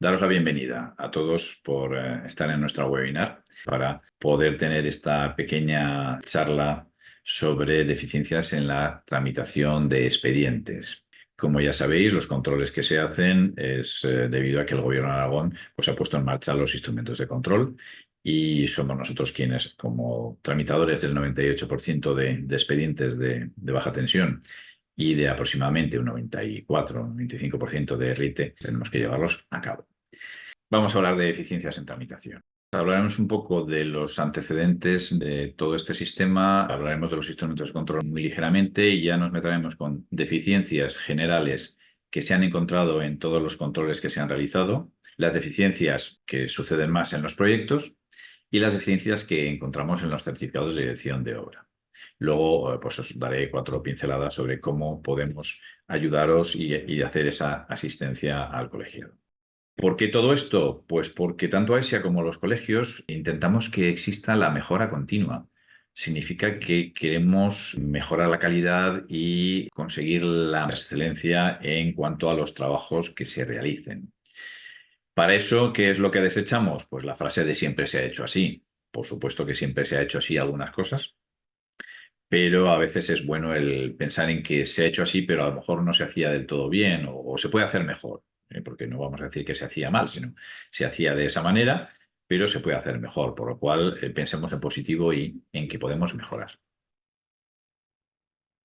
Daros la bienvenida a todos por estar en nuestra webinar para poder tener esta pequeña charla sobre deficiencias en la tramitación de expedientes. Como ya sabéis, los controles que se hacen es debido a que el Gobierno de Aragón pues, ha puesto en marcha los instrumentos de control y somos nosotros quienes, como tramitadores del 98% de expedientes de baja tensión y de aproximadamente un 94-95% de RITE, tenemos que llevarlos a cabo. Vamos a hablar de eficiencias en tramitación. Hablaremos un poco de los antecedentes de todo este sistema, hablaremos de los instrumentos de control muy ligeramente y ya nos meteremos con deficiencias generales que se han encontrado en todos los controles que se han realizado, las deficiencias que suceden más en los proyectos y las deficiencias que encontramos en los certificados de dirección de obra. Luego, pues os daré 4 pinceladas sobre cómo podemos ayudaros y hacer esa asistencia al colegiado. ¿Por qué todo esto? Pues porque tanto AESIA como los colegios intentamos que exista la mejora continua. Significa que queremos mejorar la calidad y conseguir la excelencia en cuanto a los trabajos que se realicen. Para eso, ¿qué es lo que desechamos? Pues la frase de siempre se ha hecho así. Por supuesto que siempre se ha hecho así algunas cosas, pero a veces es bueno el pensar en que se ha hecho así, pero a lo mejor no se hacía del todo bien o se puede hacer mejor, porque no vamos a decir que se hacía mal, sino se hacía de esa manera, pero se puede hacer mejor, por lo cual pensemos en positivo y en que podemos mejorar.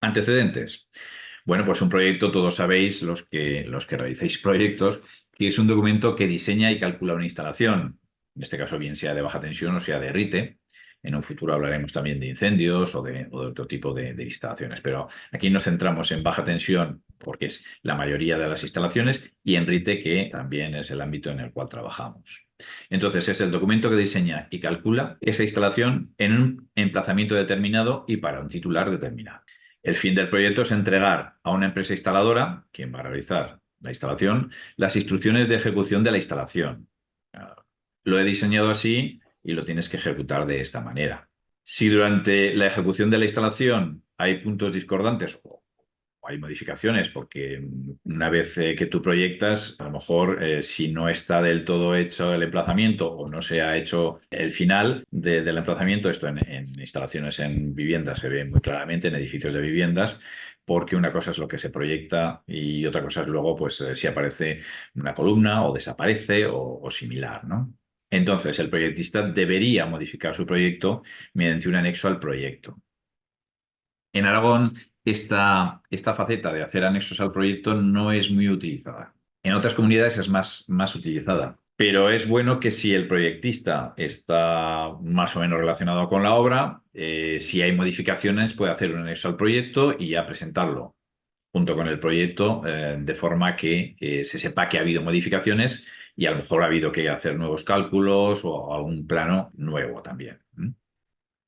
Antecedentes. Bueno, pues un proyecto, todos sabéis, los que realicéis proyectos, que es un documento que diseña y calcula una instalación, en este caso bien sea de baja tensión o sea de RITE. En un futuro hablaremos también de incendios o de otro tipo de instalaciones, pero aquí nos centramos en baja tensión porque es la mayoría de las instalaciones y en RITE, que también es el ámbito en el cual trabajamos. Entonces, es el documento que diseña y calcula esa instalación en un emplazamiento determinado y para un titular determinado. El fin del proyecto es entregar a una empresa instaladora, quien va a realizar la instalación, las instrucciones de ejecución de la instalación. Lo he diseñado así y lo tienes que ejecutar de esta manera. Si durante la ejecución de la instalación hay puntos discordantes o hay modificaciones, porque una vez que tú proyectas, a lo mejor si no está del todo hecho el emplazamiento o no se ha hecho el final del emplazamiento, esto en instalaciones en viviendas se ve muy claramente, en edificios de viviendas, porque una cosa es lo que se proyecta y otra cosa es luego pues si aparece una columna o desaparece o similar, ¿no? Entonces, el proyectista debería modificar su proyecto mediante un anexo al proyecto. En Aragón, esta faceta de hacer anexos al proyecto no es muy utilizada. En otras comunidades es más utilizada. Pero es bueno que si el proyectista está más o menos relacionado con la obra, si hay modificaciones, puede hacer un anexo al proyecto y ya presentarlo junto con el proyecto, de forma que se sepa que ha habido modificaciones y a lo mejor ha habido que hacer nuevos cálculos o algún plano nuevo también.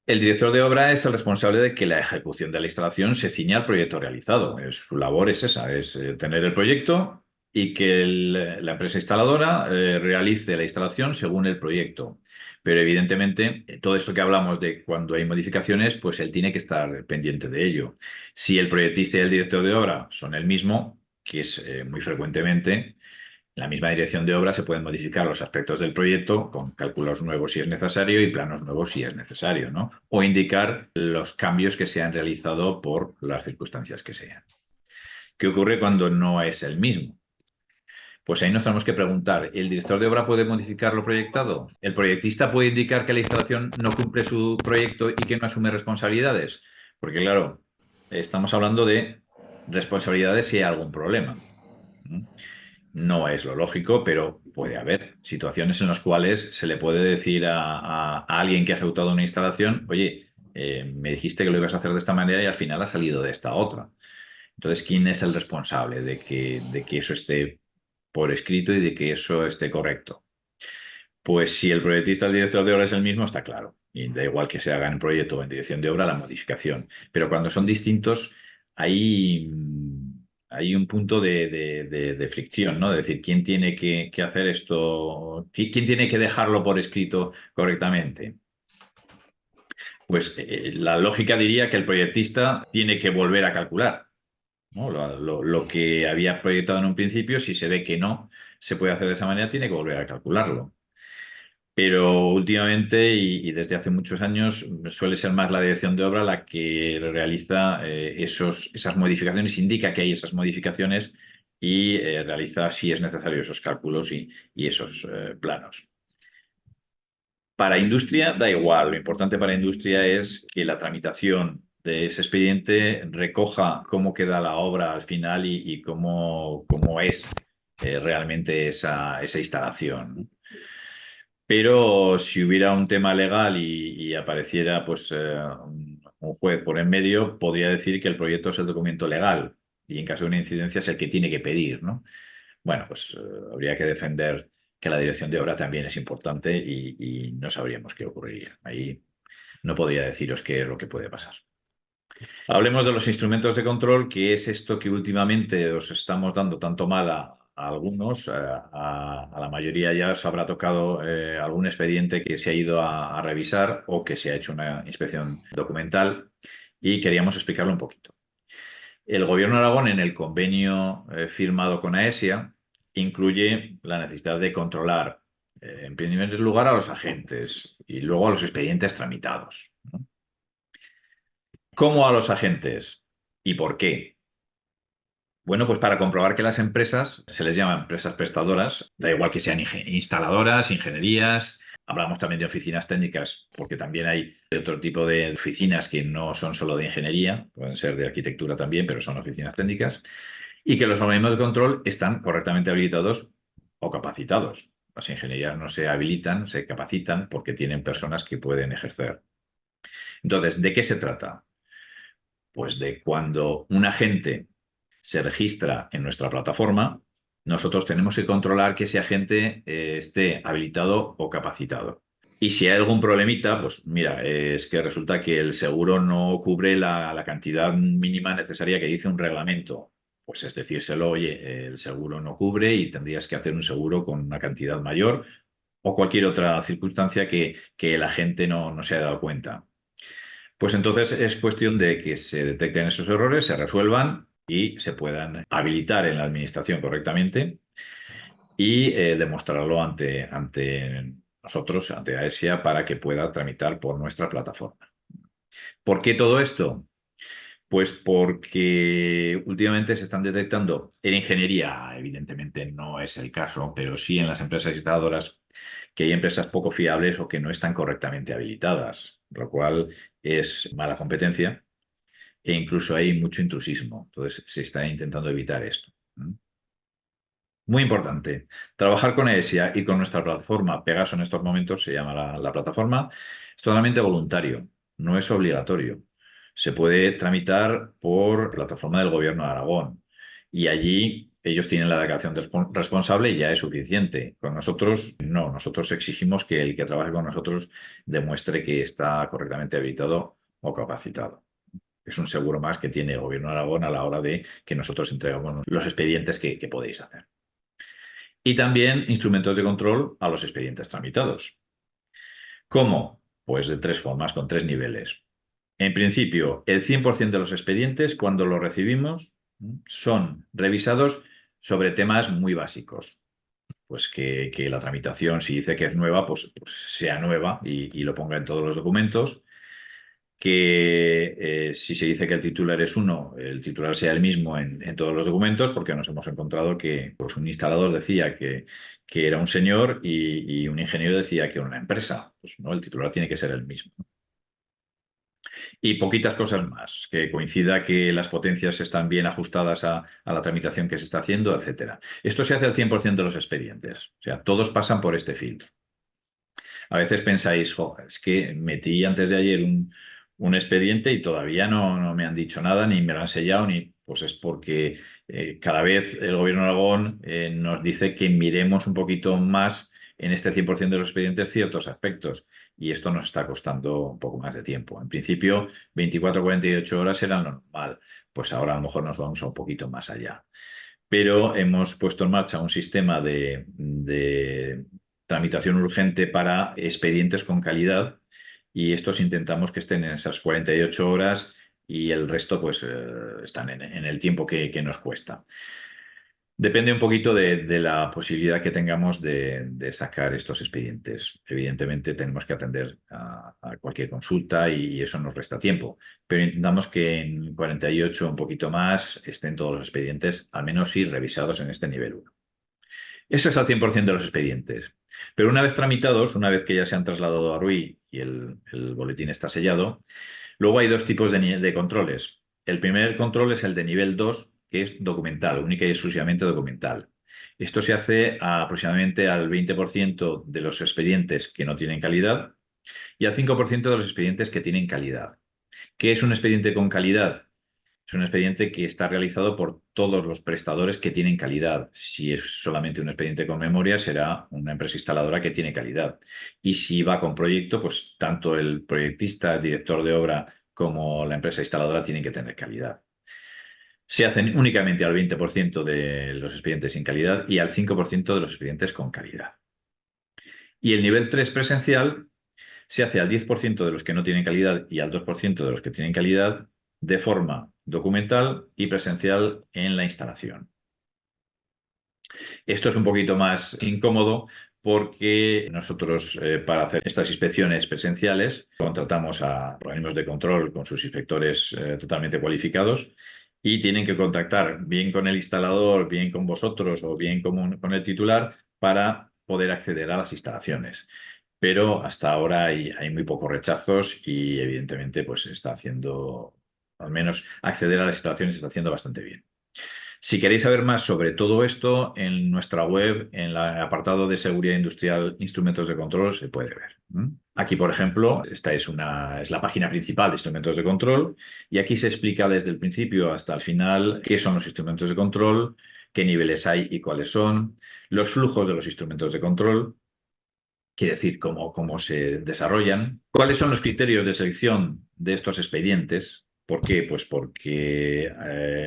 El director de obra es el responsable de que la ejecución de la instalación se ciña al proyecto realizado. Su labor es esa, es tener el proyecto y que la empresa instaladora realice la instalación según el proyecto. Pero evidentemente, todo esto que hablamos de cuando hay modificaciones, pues él tiene que estar pendiente de ello. Si el proyectista y el director de obra son el mismo, que es muy frecuentemente, en la misma dirección de obra se pueden modificar los aspectos del proyecto con cálculos nuevos si es necesario y planos nuevos si es necesario, ¿no? O indicar los cambios que se han realizado por las circunstancias que sean. ¿Qué ocurre cuando no es el mismo? Pues ahí nos tenemos que preguntar, ¿el director de obra puede modificar lo proyectado? ¿El proyectista puede indicar que la instalación no cumple su proyecto y que no asume responsabilidades? Porque claro, estamos hablando de responsabilidades si hay algún problema. No es lo lógico, pero puede haber situaciones en las cuales se le puede decir a alguien que ha ejecutado una instalación, oye, me dijiste que lo ibas a hacer de esta manera y al final ha salido de esta otra. Entonces, ¿quién es el responsable de que eso esté por escrito y de que eso esté correcto? Pues si el proyectista o el director de obra es el mismo, está claro. Y da igual que se haga en proyecto o en dirección de obra la modificación. Pero cuando son distintos, hay, hay un punto de fricción, ¿no? Es decir, ¿quién tiene que hacer esto? ¿Quién tiene que dejarlo por escrito correctamente? Pues la lógica diría que el proyectista tiene que volver a calcular. ¿no? Lo que había proyectado en un principio, si se ve que no se puede hacer de esa manera, tiene que volver a calcularlo. Pero últimamente y desde hace muchos años suele ser más la dirección de obra la que realiza esas modificaciones, indica que hay esas modificaciones y realiza, si es necesario, esos cálculos y esos planos. Para industria da igual, lo importante para industria es que la tramitación de ese expediente recoja cómo queda la obra al final y cómo es realmente esa instalación, ¿no? Pero si hubiera un tema legal y apareciera pues, un juez por en medio, podría decir que el proyecto es el documento legal y en caso de una incidencia es el que tiene que pedir, ¿no? Bueno, pues habría que defender que la dirección de obra también es importante y no sabríamos qué ocurriría. Ahí no podría deciros qué es lo que puede pasar. Hablemos de los instrumentos de control, que es esto que últimamente os estamos dando tanto mal a algunos. A la mayoría ya os habrá tocado algún expediente que se ha ido a revisar o que se ha hecho una inspección documental y queríamos explicarlo un poquito. El Gobierno de Aragón, en el convenio firmado con AESIA, incluye la necesidad de controlar, en primer lugar, a los agentes y luego a los expedientes tramitados, ¿no? ¿Cómo a los agentes? ¿Y por qué? Bueno, pues para comprobar que las empresas, se les llama empresas prestadoras, da igual que sean instaladoras, ingenierías, hablamos también de oficinas técnicas, porque también hay otro tipo de oficinas que no son solo de ingeniería, pueden ser de arquitectura también, pero son oficinas técnicas, y que los organismos de control están correctamente habilitados o capacitados. Las ingenierías no se habilitan, se capacitan porque tienen personas que pueden ejercer. Entonces, ¿de qué se trata? Pues de cuando un agente se registra en nuestra plataforma, nosotros tenemos que controlar que ese agente esté habilitado o capacitado. Y si hay algún problemita, pues mira, es que resulta que el seguro no cubre la cantidad mínima necesaria que dice un reglamento. Pues es decírselo, oye, el seguro no cubre y tendrías que hacer un seguro con una cantidad mayor o cualquier otra circunstancia que la gente no se haya dado cuenta. Pues entonces es cuestión de que se detecten esos errores, se resuelvan y se puedan habilitar en la administración correctamente y demostrarlo ante nosotros, ante AESIA, para que pueda tramitar por nuestra plataforma. ¿Por qué todo esto? Pues porque últimamente se están detectando en ingeniería, evidentemente no es el caso, pero sí en las empresas instaladoras, que hay empresas poco fiables o que no están correctamente habilitadas, lo cual es mala competencia e incluso hay mucho intrusismo. Entonces se está intentando evitar esto. Muy importante, trabajar con ESIA y con nuestra plataforma Pegaso en estos momentos, se llama la plataforma, es totalmente voluntario, no es obligatorio. Se puede tramitar por plataforma del Gobierno de Aragón y allí ellos tienen la declaración de responsable y ya es suficiente. Con nosotros no, nosotros exigimos que el que trabaje con nosotros demuestre que está correctamente habilitado o capacitado. Es un seguro más que tiene el Gobierno de Aragón a la hora de que nosotros entregamos los expedientes que podéis hacer. Y también instrumentos de control a los expedientes tramitados. ¿Cómo? Pues de tres formas, con tres niveles. En principio, el 100% de los expedientes, cuando los recibimos, son revisados sobre temas muy básicos. Pues que la tramitación, si dice que es nueva, pues sea nueva y lo ponga en todos los documentos. Que si se dice que el titular es uno, el titular sea el mismo en todos los documentos, porque nos hemos encontrado que pues, un instalador decía que era un señor y un ingeniero decía que era una empresa. Pues no, el titular tiene que ser el mismo. Y poquitas cosas más, que coincida que las potencias están bien ajustadas a la tramitación que se está haciendo, etcétera. Esto se hace al 100% de los expedientes, o sea, todos pasan por este filtro. A veces pensáis, "Jo, es que metí antes de ayer un expediente y todavía no me han dicho nada, ni me lo han sellado, ni pues es porque cada vez el Gobierno de Aragón nos dice que miremos un poquito más en este 100% de los expedientes ciertos aspectos y esto nos está costando un poco más de tiempo. En principio, 24 o 48 horas era lo normal, pues ahora a lo mejor nos vamos a un poquito más allá. Pero hemos puesto en marcha un sistema de tramitación urgente para expedientes con calidad y estos intentamos que estén en esas 48 horas y el resto pues están en el tiempo que nos cuesta. Depende un poquito de la posibilidad que tengamos de sacar estos expedientes. Evidentemente tenemos que atender a cualquier consulta y eso nos resta tiempo, pero intentamos que en 48 un poquito más estén todos los expedientes, al menos sí revisados en este nivel 1. Eso es al 100% de los expedientes. Pero una vez tramitados, una vez que ya se han trasladado a RUI y el boletín está sellado, luego hay dos tipos de controles. El primer control es el de nivel 2, que es documental, única y exclusivamente documental. Esto se hace aproximadamente al 20% de los expedientes que no tienen calidad y al 5% de los expedientes que tienen calidad. ¿Qué es un expediente con calidad? Es un expediente que está realizado por todos los prestadores que tienen calidad. Si es solamente un expediente con memoria, será una empresa instaladora que tiene calidad. Y si va con proyecto, pues tanto el proyectista, el director de obra, como la empresa instaladora tienen que tener calidad. Se hacen únicamente al 20% de los expedientes sin calidad y al 5% de los expedientes con calidad. Y el nivel 3 presencial se hace al 10% de los que no tienen calidad y al 2% de los que tienen calidad de forma documental y presencial en la instalación. Esto es un poquito más incómodo porque nosotros para hacer estas inspecciones presenciales contratamos a organismos de control con sus inspectores totalmente cualificados y tienen que contactar bien con el instalador, bien con vosotros o bien con el titular para poder acceder a las instalaciones. Pero hasta ahora hay muy pocos rechazos y evidentemente pues se está haciendo, al menos acceder a las instalaciones se está haciendo bastante bien. Si queréis saber más sobre todo esto, en nuestra web, en el apartado de seguridad industrial, instrumentos de control, se puede ver. Aquí, por ejemplo, esta es la página principal de instrumentos de control y aquí se explica desde el principio hasta el final qué son los instrumentos de control, qué niveles hay y cuáles son, los flujos de los instrumentos de control, quiere decir cómo se desarrollan, cuáles son los criterios de selección de estos expedientes. ¿Por qué? Pues porque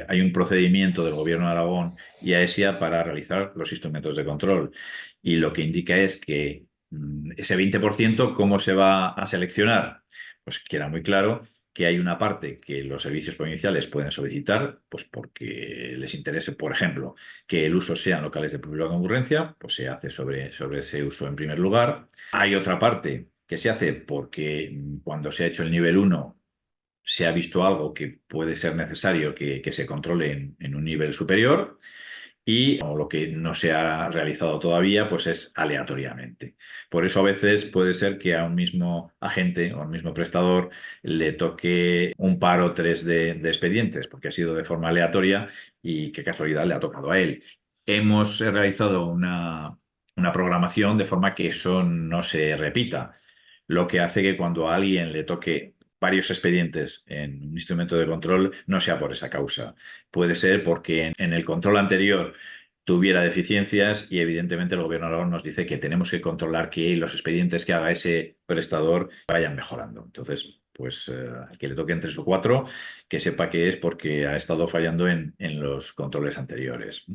hay un procedimiento del Gobierno de Aragón y AESIA para realizar los instrumentos de control. Y lo que indica es que ese 20%, ¿cómo se va a seleccionar? Pues queda muy claro que hay una parte que los servicios provinciales pueden solicitar, pues porque les interese, por ejemplo, que el uso sean locales de publicidad concurrencia, pues se hace sobre ese uso en primer lugar. Hay otra parte que se hace porque cuando se ha hecho el nivel 1 se ha visto algo que puede ser necesario que se controle en un nivel superior y o lo que no se ha realizado todavía, pues es aleatoriamente. Por eso a veces puede ser que a un mismo agente o a un mismo prestador le toque un par o tres de expedientes, porque ha sido de forma aleatoria y qué casualidad le ha tocado a él. Hemos realizado una programación de forma que eso no se repita, lo que hace que cuando a alguien le toque varios expedientes en un instrumento de control no sea por esa causa. Puede ser porque en el control anterior tuviera deficiencias y evidentemente el Gobierno de Aragón nos dice que tenemos que controlar que los expedientes que haga ese prestador vayan mejorando. Entonces, pues al que le toquen tres o cuatro, que sepa que es porque ha estado fallando en los controles anteriores.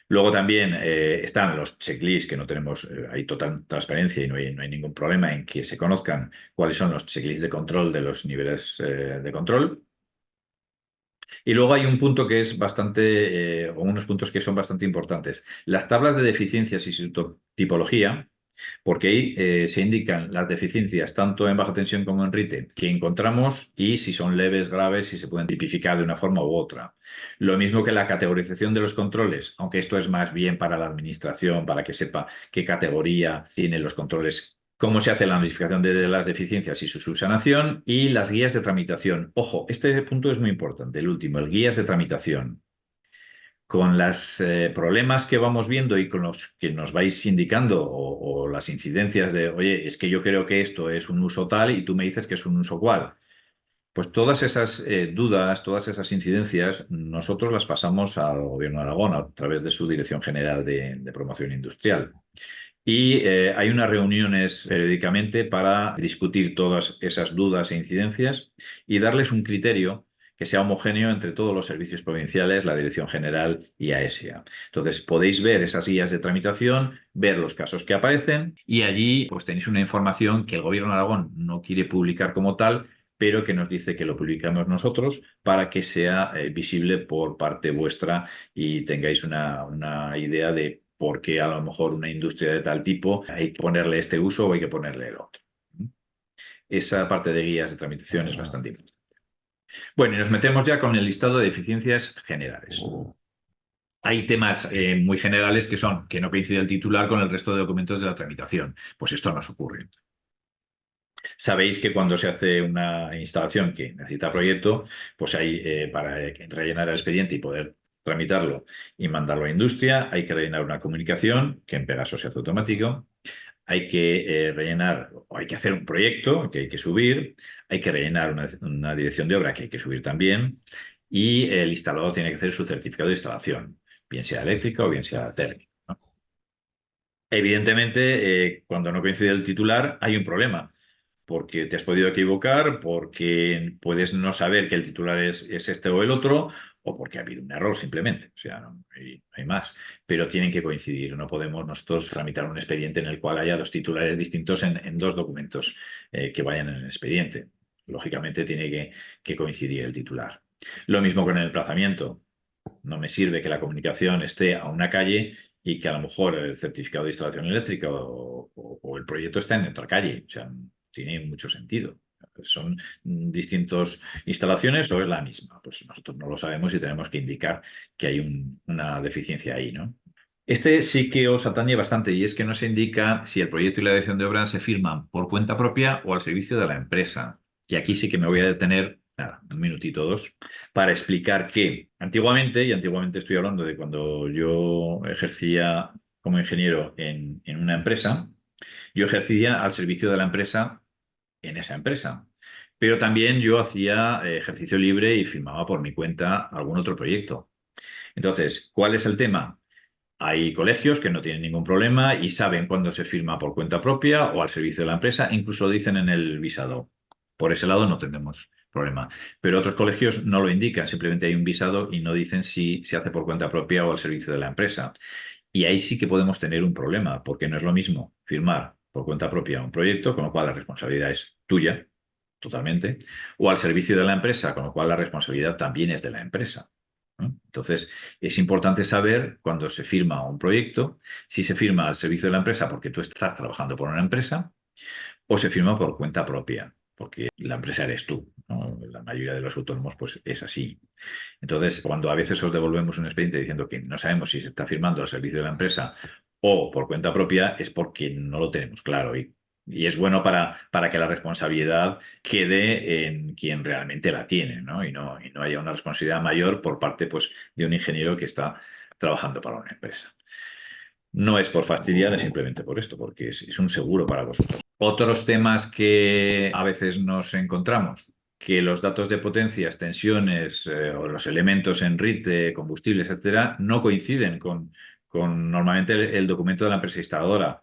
Luego también están los checklists, que no tenemos, hay total transparencia y no hay ningún problema en que se conozcan cuáles son los checklists de control de los niveles de control. Y luego hay un punto que es bastante, o unos puntos que son bastante importantes. Las tablas de deficiencias y su tipología, porque ahí se indican las deficiencias tanto en baja tensión como en RITE que encontramos y si son leves, graves, si se pueden tipificar de una forma u otra. Lo mismo que la categorización de los controles, aunque esto es más bien para la administración, para que sepa qué categoría tienen los controles, cómo se hace la notificación de las deficiencias y su subsanación y las guías de tramitación. Ojo, este punto es muy importante, el último, el guías de tramitación. Con los problemas que vamos viendo y con los que nos vais indicando o las incidencias de, oye, es que yo creo que esto es un uso tal y tú me dices que es un uso cual. Pues todas esas dudas, todas esas incidencias, nosotros las pasamos al Gobierno de Aragón a través de su Dirección General de Promoción Industrial. Y hay unas reuniones periódicamente para discutir todas esas dudas e incidencias y darles un criterio que sea homogéneo entre todos los servicios provinciales, la Dirección General y AESIA. Entonces, podéis ver esas guías de tramitación, ver los casos que aparecen y allí pues tenéis una información que el Gobierno de Aragón no quiere publicar como tal, pero que nos dice que lo publicamos nosotros para que sea visible por parte vuestra y tengáis una idea de por qué a lo mejor una industria de tal tipo hay que ponerle este uso o hay que ponerle el otro. Esa parte de guías de tramitación es bastante importante. Bueno, y nos metemos ya con el listado de deficiencias generales. Hay temas muy generales que son que no coincide el titular con el resto de documentos de la tramitación. Pues esto nos ocurre. Sabéis que cuando se hace una instalación que necesita proyecto, pues hay para rellenar el expediente y poder tramitarlo y mandarlo a industria, hay que rellenar una comunicación, que en Pegaso se hace automático, hay que rellenar o hay que hacer un proyecto que hay que subir, hay que rellenar una dirección de obra que hay que subir también y el instalador tiene que hacer su certificado de instalación, bien sea eléctrica o bien sea térmica, ¿no? Evidentemente, cuando no coincide el titular, hay un problema porque te has podido equivocar, porque puedes no saber que el titular es este o el otro, o porque ha habido un error simplemente. O sea, no hay más. Pero tienen que coincidir. No podemos nosotros tramitar un expediente en el cual haya dos titulares distintos en dos documentos que vayan en el expediente. Lógicamente tiene que coincidir el titular. Lo mismo con el emplazamiento. No me sirve que la comunicación esté a una calle y que a lo mejor el certificado de instalación eléctrica o el proyecto está en otra calle. O sea, tiene mucho sentido. ¿Son distintas instalaciones o es la misma? Pues nosotros no lo sabemos y tenemos que indicar que hay una deficiencia ahí, ¿no? Este sí que os atañe bastante y es que no se indica si el proyecto y la dirección de obra se firman por cuenta propia o al servicio de la empresa. Y aquí sí que me voy a detener, nada, un minutito o dos, para explicar que antiguamente, y antiguamente estoy hablando de cuando yo ejercía como ingeniero en una empresa, yo ejercía al servicio de la empresa en esa empresa. Pero también yo hacía ejercicio libre y firmaba por mi cuenta algún otro proyecto. Entonces, ¿cuál es el tema? Hay colegios que no tienen ningún problema y saben cuándo se firma por cuenta propia o al servicio de la empresa, incluso lo dicen en el visado. Por ese lado no tenemos problema. Pero otros colegios no lo indican, simplemente hay un visado y no dicen si se hace por cuenta propia o al servicio de la empresa. Y ahí sí que podemos tener un problema, porque no es lo mismo firmar por cuenta propia un proyecto, con lo cual la responsabilidad es tuya, totalmente, o al servicio de la empresa, con lo cual la responsabilidad también es de la empresa, ¿no? Entonces, es importante saber cuando se firma un proyecto, si se firma al servicio de la empresa porque tú estás trabajando por una empresa o se firma por cuenta propia, porque la empresa eres tú, ¿no? La mayoría de los autónomos pues es así. Entonces, cuando a veces os devolvemos un expediente diciendo que no sabemos si se está firmando al servicio de la empresa o por cuenta propia, es porque no lo tenemos claro. Y es bueno para que la responsabilidad quede en quien realmente la tiene, ¿no? Y no haya una responsabilidad mayor por parte, pues, de un ingeniero que está trabajando para una empresa. No es por fastidiar, es simplemente por esto, porque es un seguro para vosotros. Otros temas que a veces nos encontramos, que los datos de potencias, tensiones o los elementos en RIT, combustibles, etcétera, no coinciden con normalmente el documento de la empresa instaladora.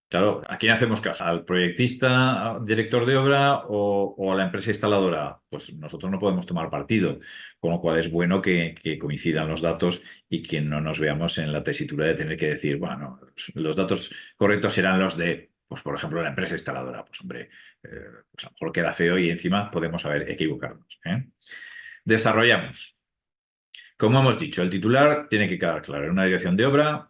Claro, ¿a quién hacemos caso? ¿Al proyectista, al director de obra o a la empresa instaladora? Pues nosotros no podemos tomar partido, con lo cual es bueno que coincidan los datos y que no nos veamos en la tesitura de tener que decir, bueno, los datos correctos serán los de, pues por ejemplo, la empresa instaladora. Pues hombre, pues a lo mejor queda feo y encima podemos saber equivocarnos, ¿eh? Desarrollamos. Como hemos dicho, el titular tiene que quedar claro en una dirección de obra,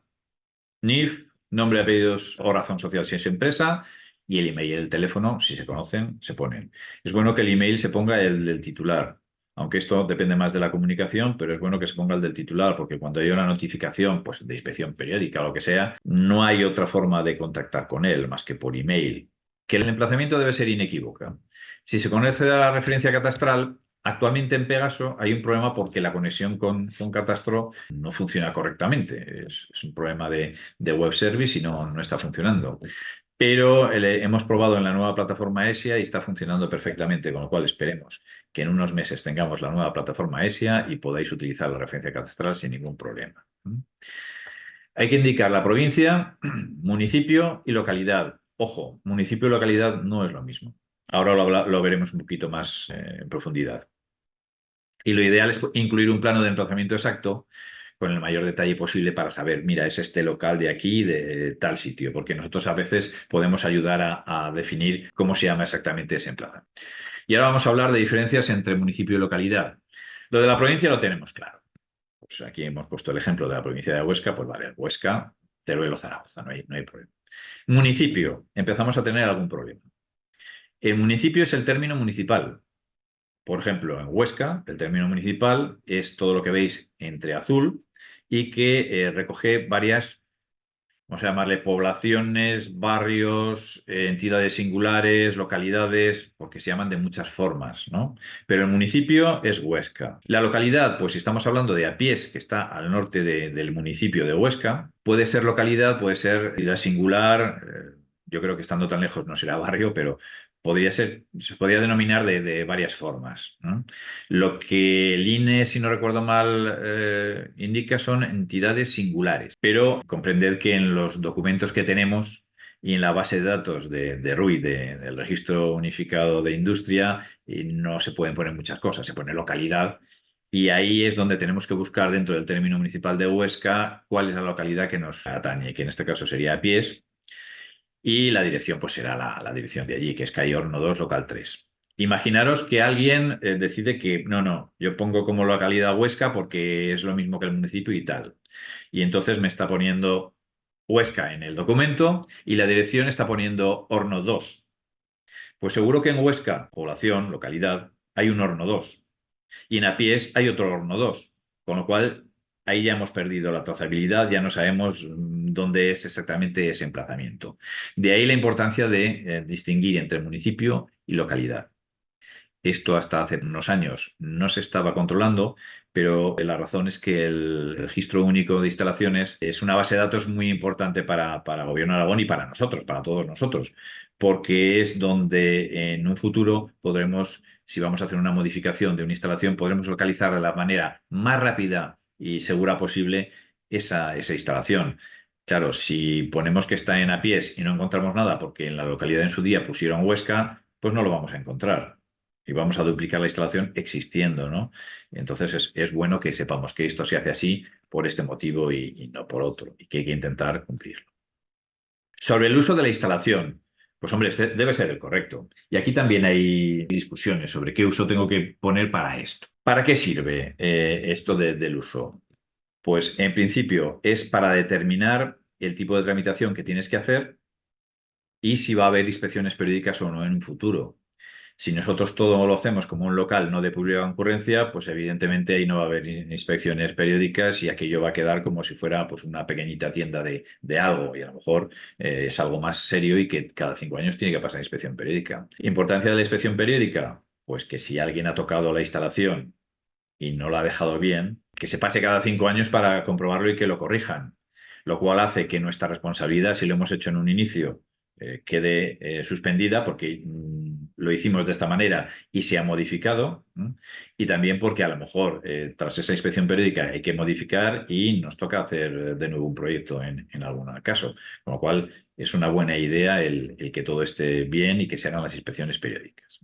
NIF, nombre, apellidos o razón social si es empresa, y el email y el teléfono, si se conocen, se ponen. Es bueno que el email se ponga el del titular, aunque esto depende más de la comunicación, pero es bueno que se ponga el del titular, porque cuando hay una notificación, pues, de inspección periódica o lo que sea, no hay otra forma de contactar con él más que por email. Que el emplazamiento debe ser inequívoco. Si se conoce la referencia catastral, actualmente en Pegaso hay un problema porque la conexión con Catastro no funciona correctamente. Es un problema de web service y no está funcionando. Pero hemos probado en la nueva plataforma ESIA y está funcionando perfectamente, con lo cual esperemos que en unos meses tengamos la nueva plataforma ESIA y podáis utilizar la referencia catastral sin ningún problema. Hay que indicar la provincia, municipio y localidad. Ojo, municipio y localidad no es lo mismo. Ahora lo veremos un poquito más en profundidad. Y lo ideal es incluir un plano de emplazamiento exacto con el mayor detalle posible para saber, mira, es este local de aquí, de tal sitio, porque nosotros a veces podemos ayudar a definir cómo se llama exactamente ese emplazamiento. Y ahora vamos a hablar de diferencias entre municipio y localidad. Lo de la provincia lo tenemos claro. Pues aquí hemos puesto el ejemplo de la provincia de Huesca, pues vale, Huesca, Teruel o Zaragoza, no hay problema. Municipio, empezamos a tener algún problema. El municipio es el término municipal. Por ejemplo, en Huesca, el término municipal es todo lo que veis entre azul y que recoge varias, vamos a llamarle poblaciones, barrios, entidades singulares, localidades, porque se llaman de muchas formas, ¿no? Pero el municipio es Huesca. La localidad, pues si estamos hablando de Apiés, que está al norte del municipio de Huesca, puede ser localidad, puede ser entidad singular. Yo creo que estando tan lejos no será barrio, pero podría ser, se podría denominar de varias formas, ¿no? Lo que el INE, si no recuerdo mal, indica son entidades singulares, pero comprended que en los documentos que tenemos y en la base de datos de RUI, del Registro Unificado de Industria, no se pueden poner muchas cosas, se pone localidad. Y ahí es donde tenemos que buscar dentro del término municipal de Huesca cuál es la localidad que nos atañe, que en este caso sería Apiés, y la dirección pues será la dirección de allí, que es calle Horno 2, local 3. Imaginaros que alguien decide que no, yo pongo como localidad Huesca porque es lo mismo que el municipio y tal. Y entonces me está poniendo Huesca en el documento y la dirección está poniendo Horno 2. Pues seguro que en Huesca, población, localidad, hay un Horno 2 y en Apiés hay otro Horno 2, con lo cual ahí ya hemos perdido la trazabilidad, ya no sabemos dónde es exactamente ese emplazamiento. De ahí la importancia de distinguir entre municipio y localidad. Esto hasta hace unos años no se estaba controlando, pero la razón es que el registro único de instalaciones es una base de datos muy importante para el Gobierno de Aragón y para nosotros, para todos nosotros, porque es donde en un futuro podremos, si vamos a hacer una modificación de una instalación, podremos localizar de la manera más rápida y segura posible esa instalación. Claro, si ponemos que está en Apiés y no encontramos nada porque en la localidad en su día pusieron Huesca, pues no lo vamos a encontrar y vamos a duplicar la instalación existiendo, ¿no? Entonces es bueno que sepamos que esto se hace así por este motivo y no por otro, y que hay que intentar cumplirlo. Sobre el uso de la instalación, pues hombre, este debe ser el correcto. Y aquí también hay discusiones sobre qué uso tengo que poner para esto. ¿Para qué sirve esto del uso? Pues en principio es para determinar el tipo de tramitación que tienes que hacer y si va a haber inspecciones periódicas o no en un futuro. Si nosotros todo lo hacemos como un local no de pública concurrencia, pues evidentemente ahí no va a haber inspecciones periódicas y aquello va a quedar como si fuera pues una pequeñita tienda de algo y a lo mejor es algo más serio y que cada 5 años tiene que pasar inspección periódica. Importancia de la inspección periódica, pues que si alguien ha tocado la instalación y no la ha dejado bien, que se pase cada 5 años para comprobarlo y que lo corrijan, lo cual hace que nuestra responsabilidad, si lo hemos hecho en un inicio, quede suspendida porque lo hicimos de esta manera y se ha modificado, y también porque a lo mejor tras esa inspección periódica hay que modificar y nos toca hacer de nuevo un proyecto en algún caso, con lo cual es una buena idea el que todo esté bien y que se hagan las inspecciones periódicas.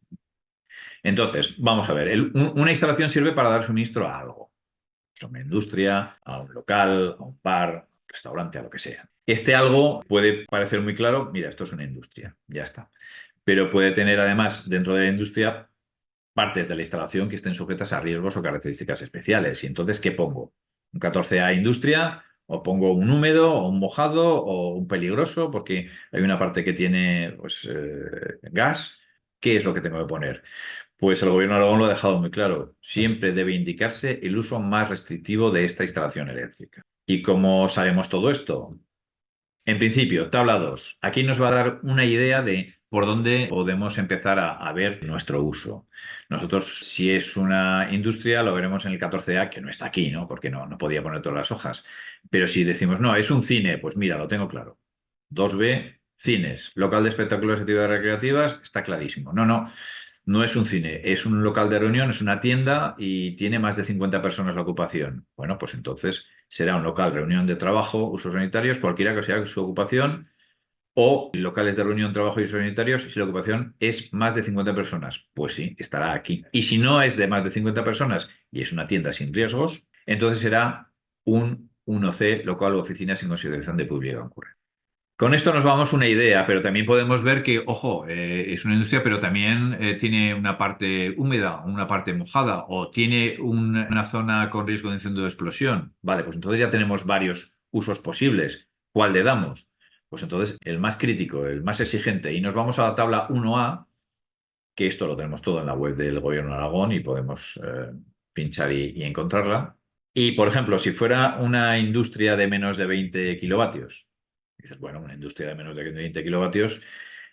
Entonces, vamos a ver, una instalación sirve para dar suministro a algo, a una industria, a un local, a un bar, restaurante, a lo que sea. Este algo puede parecer muy claro, mira, esto es una industria, ya está. Pero puede tener además dentro de la industria partes de la instalación que estén sujetas a riesgos o características especiales. Y entonces, ¿qué pongo? ¿Un 14A industria? ¿O pongo un húmedo, o un mojado, o un peligroso? Porque hay una parte que tiene pues, gas. ¿Qué es lo que tengo que poner? Pues el gobierno de Aragón lo ha dejado muy claro. Siempre debe indicarse el uso más restrictivo de esta instalación eléctrica. ¿Y cómo sabemos todo esto? En principio, tabla 2. Aquí nos va a dar una idea de por dónde podemos empezar a ver nuestro uso. Nosotros, si es una industria, lo veremos en el 14A, que no está aquí, ¿no? Porque no podía poner todas las hojas. Pero si decimos, no, es un cine, pues mira, lo tengo claro. 2B, cines. Local de espectáculos y actividades recreativas, está clarísimo. No es un cine, es un local de reunión, es una tienda y tiene más de 50 personas la ocupación. Bueno, pues entonces será un local, reunión de trabajo, usos sanitarios, cualquiera que sea su ocupación, o locales de reunión, trabajo y usos sanitarios, si la ocupación es más de 50 personas. Pues sí, estará aquí. Y si no es de más de 50 personas y es una tienda sin riesgos, entonces será un 1C, local o oficina sin consideración de pública concurrente. Con esto nos vamos una idea, pero también podemos ver que, ojo, es una industria, pero también tiene una parte húmeda, una parte mojada, o tiene una zona con riesgo de incendio o explosión. Vale, pues entonces ya tenemos varios usos posibles. ¿Cuál le damos? Pues entonces el más crítico, el más exigente, y nos vamos a la tabla 1A, que esto lo tenemos todo en la web del Gobierno de Aragón y podemos pinchar y encontrarla. Y, por ejemplo, si fuera una industria de menos de 20 kilovatios, dices, bueno, una industria de menos de 20 kilovatios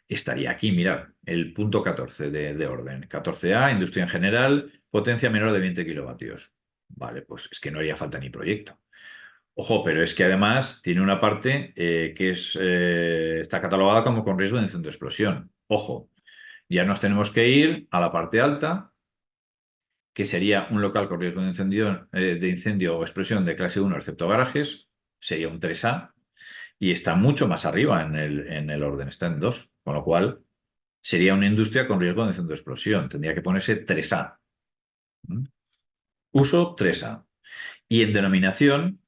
estaría aquí, mirad, el punto 14 de orden. 14A, industria en general, potencia menor de 20 kilovatios. Vale, pues es que no haría falta ni proyecto. Ojo, pero es que además tiene una parte que está catalogada como con riesgo de incendio o explosión. Ojo, ya nos tenemos que ir a la parte alta, que sería un local con riesgo de incendio o explosión de clase 1, excepto garajes, sería un 3A, y está mucho más arriba en el orden, está en 2, con lo cual sería una industria con riesgo de incendio o explosión, tendría que ponerse 3A. ¿Mm? Uso 3A. Y en denominación,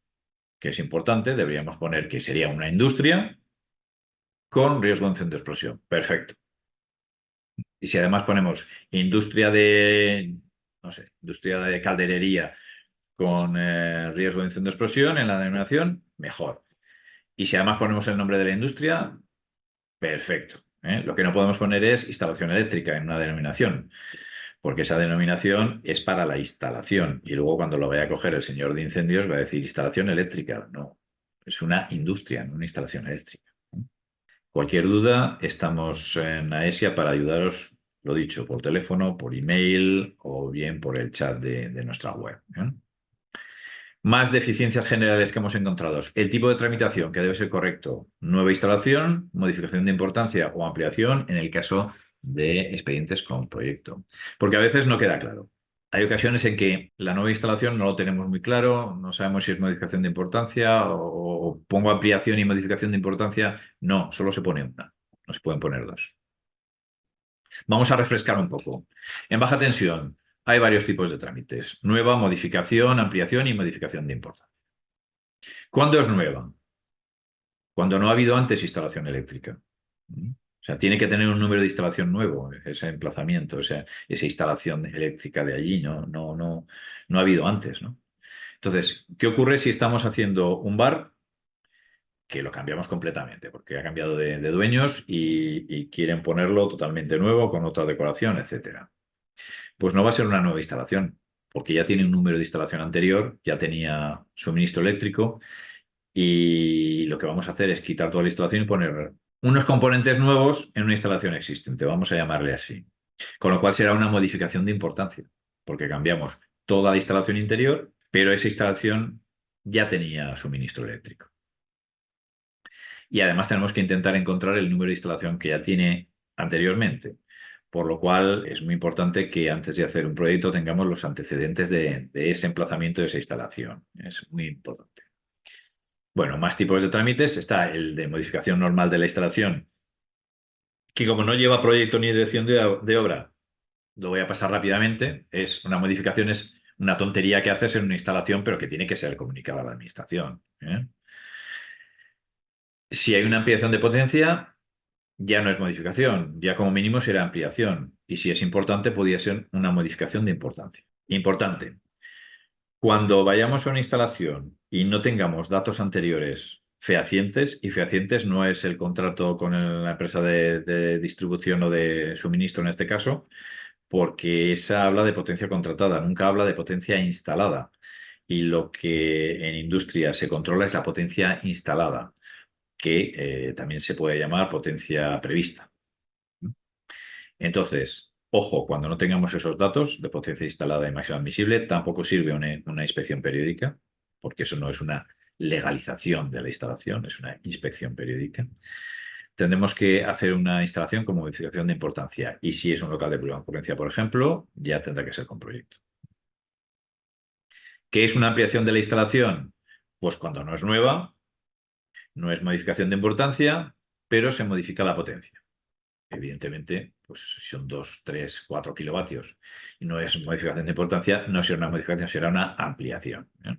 que es importante, deberíamos poner que sería una industria con riesgo de incendio o explosión. Perfecto. Y si además ponemos industria de, no sé, industria de calderería con riesgo de incendio o explosión en la denominación, mejor. Y si además ponemos el nombre de la industria, perfecto. ¿Eh? Lo que no podemos poner es instalación eléctrica en una denominación, porque esa denominación es para la instalación. Y luego cuando lo vaya a coger el señor de incendios va a decir instalación eléctrica. No, es una industria, no una instalación eléctrica. ¿Eh? Cualquier duda, estamos en AESIA para ayudaros, lo dicho, por teléfono, por email o bien por el chat de nuestra web. ¿Eh? Más deficiencias generales que hemos encontrado. El tipo de tramitación que debe ser correcto. Nueva instalación, modificación de importancia o ampliación en el caso de expedientes con proyecto. Porque a veces no queda claro. Hay ocasiones en que la nueva instalación no lo tenemos muy claro, no sabemos si es modificación de importancia o pongo ampliación y modificación de importancia. No, solo se pone una, no se pueden poner dos. Vamos a refrescar un poco. En baja tensión hay varios tipos de trámites. Nueva, modificación, ampliación y modificación de importancia. ¿Cuándo es nueva? Cuando no ha habido antes instalación eléctrica. ¿Mm? O sea, tiene que tener un número de instalación nuevo, ese emplazamiento, esa instalación eléctrica de allí, no ha habido antes, ¿no? Entonces, ¿qué ocurre si estamos haciendo un bar que lo cambiamos completamente, porque ha cambiado de dueños y quieren ponerlo totalmente nuevo, con otra decoración, etcétera? Pues no va a ser una nueva instalación, porque ya tiene un número de instalación anterior, ya tenía suministro eléctrico y lo que vamos a hacer es quitar toda la instalación y poner unos componentes nuevos en una instalación existente, vamos a llamarle así. Con lo cual será una modificación de importancia, porque cambiamos toda la instalación interior, pero esa instalación ya tenía suministro eléctrico. Y además tenemos que intentar encontrar el número de instalación que ya tiene anteriormente. Por lo cual es muy importante que antes de hacer un proyecto tengamos los antecedentes de ese emplazamiento de esa instalación. Es muy importante. Bueno, más tipos de trámites. Está el de modificación normal de la instalación, que como no lleva proyecto ni dirección de obra, lo voy a pasar rápidamente. Es una modificación, es una tontería que haces en una instalación, pero que tiene que ser comunicada a la administración. ¿Eh? Si hay una ampliación de potencia, ya no es modificación, ya como mínimo será ampliación. Y si es importante, podría ser una modificación de importancia. Importante. Cuando vayamos a una instalación y no tengamos datos anteriores fehacientes, y fehacientes no es el contrato con la empresa de distribución o de suministro en este caso, porque esa habla de potencia contratada, nunca habla de potencia instalada. Y lo que en industria se controla es la potencia instalada, que también se puede llamar potencia prevista. Entonces, ojo, cuando no tengamos esos datos de potencia instalada y máxima admisible, tampoco sirve una inspección periódica, porque eso no es una legalización de la instalación, es una inspección periódica. Tendremos que hacer una instalación con modificación de importancia. Y si es un local de pura concurrencia, por ejemplo, ya tendrá que ser con proyecto. ¿Qué es una ampliación de la instalación? Pues cuando no es nueva, no es modificación de importancia, pero se modifica la potencia. Evidentemente, pues si son 2, 3, 4 kilovatios y no es modificación de importancia, no será una modificación, será una ampliación. ¿Eh?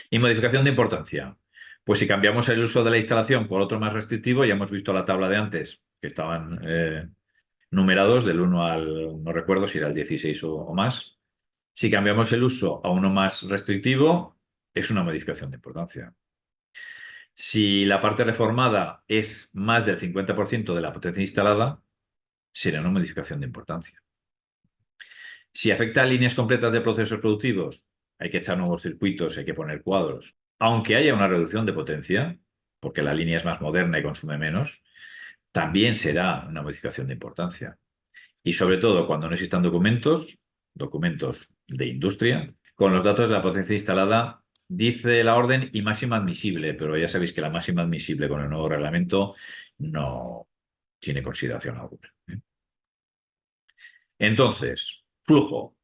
Y modificación de importancia. Pues si cambiamos el uso de la instalación por otro más restrictivo, ya hemos visto la tabla de antes, que estaban numerados del 1 al, no recuerdo si era el 16 o más. Si cambiamos el uso a uno más restrictivo, es una modificación de importancia. Si la parte reformada es más del 50% de la potencia instalada, será una modificación de importancia. Si afecta a líneas completas de procesos productivos, hay que echar nuevos circuitos, hay que poner cuadros. Aunque haya una reducción de potencia, porque la línea es más moderna y consume menos, también será una modificación de importancia. Y sobre todo cuando no existan documentos de industria, con los datos de la potencia instalada, dice la orden y máxima admisible, pero ya sabéis que la máxima admisible con el nuevo reglamento no tiene consideración alguna. Entonces, flujo.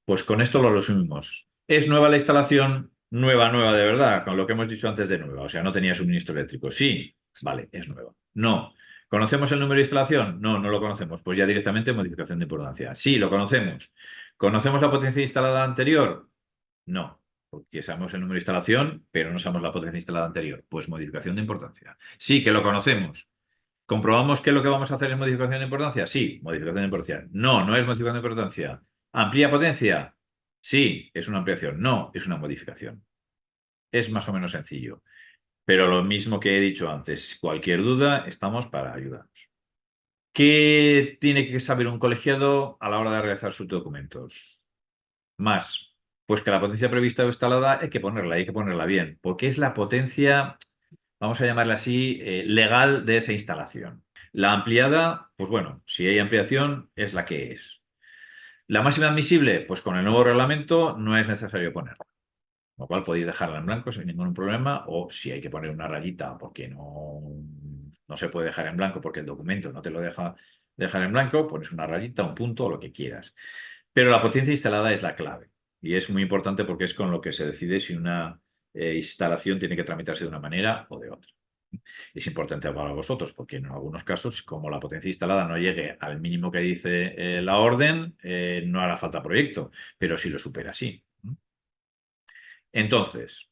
Pues con esto lo resumimos. ¿Es nueva la instalación? Nueva de verdad, con lo que hemos dicho antes de nueva. O sea, no tenía suministro eléctrico. Sí, vale, es nueva. No. ¿Conocemos el número de instalación? No, no lo conocemos. Pues ya directamente modificación de importancia. Sí, lo conocemos. ¿Conocemos la potencia instalada anterior? No, porque sabemos el número de instalación, pero no sabemos la potencia instalada anterior. Pues modificación de importancia. Sí, que lo conocemos. ¿Comprobamos que lo que vamos a hacer es modificación de importancia? Sí, modificación de importancia. No, no es modificación de importancia. ¿Amplía potencia? Sí, es una ampliación. No, es una modificación. Es más o menos sencillo. Pero lo mismo que he dicho antes, cualquier duda, estamos para ayudaros. ¿Qué tiene que saber un colegiado a la hora de realizar sus documentos? Más, pues que la potencia prevista o instalada hay que ponerla bien, porque es la potencia, vamos a llamarla así, legal de esa instalación. La ampliada, pues bueno, si hay ampliación, es la que es. La máxima admisible, pues con el nuevo reglamento no es necesario ponerla. Con lo cual podéis dejarla en blanco sin ningún problema, o si hay que poner una rayita porque no se puede dejar en blanco porque el documento no te lo deja dejar en blanco, pones una rayita, un punto o lo que quieras. Pero la potencia instalada es la clave y es muy importante porque es con lo que se decide si una instalación tiene que tramitarse de una manera o de otra. Es importante para vosotros porque en algunos casos, como la potencia instalada no llegue al mínimo que dice la orden, no hará falta proyecto, pero si lo supera, sí. Entonces,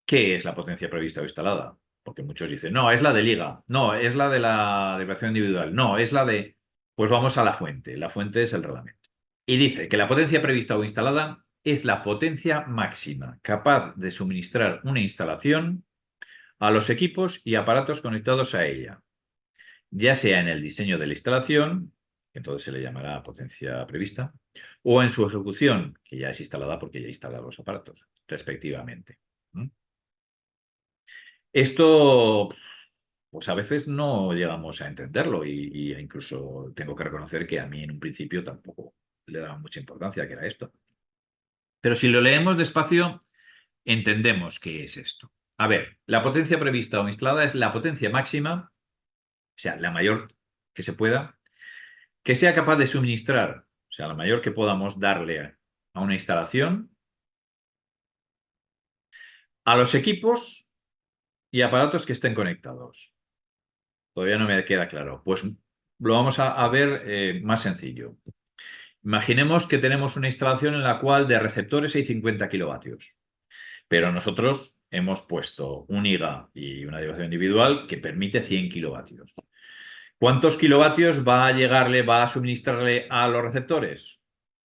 ¿qué es la potencia prevista o instalada? Porque muchos dicen, no, es la de liga, no, es la de la declaración individual, no, es la de... Pues vamos a la fuente. La fuente es el reglamento. Y dice que la potencia prevista o instalada es la potencia máxima capaz de suministrar una instalación a los equipos y aparatos conectados a ella, ya sea en el diseño de la instalación, que entonces se le llamará potencia prevista, o en su ejecución, que ya es instalada porque ya instala los aparatos, respectivamente. ¿Mm? Esto, pues a veces no llegamos a entenderlo y incluso tengo que reconocer que a mí en un principio tampoco le daba mucha importancia que era esto. Pero si lo leemos despacio, entendemos qué es esto. A ver, la potencia prevista o instalada es la potencia máxima, o sea, la mayor que se pueda, que sea capaz de suministrar, o sea, la mayor que podamos darle a una instalación, a los equipos y aparatos que estén conectados. Todavía no me queda claro. Pues lo vamos a ver más sencillo. Imaginemos que tenemos una instalación en la cual de receptores hay 50 kilovatios, pero nosotros hemos puesto un IGA y una derivación individual que permite 100 kilovatios. ¿Cuántos kilovatios va a suministrarle a los receptores?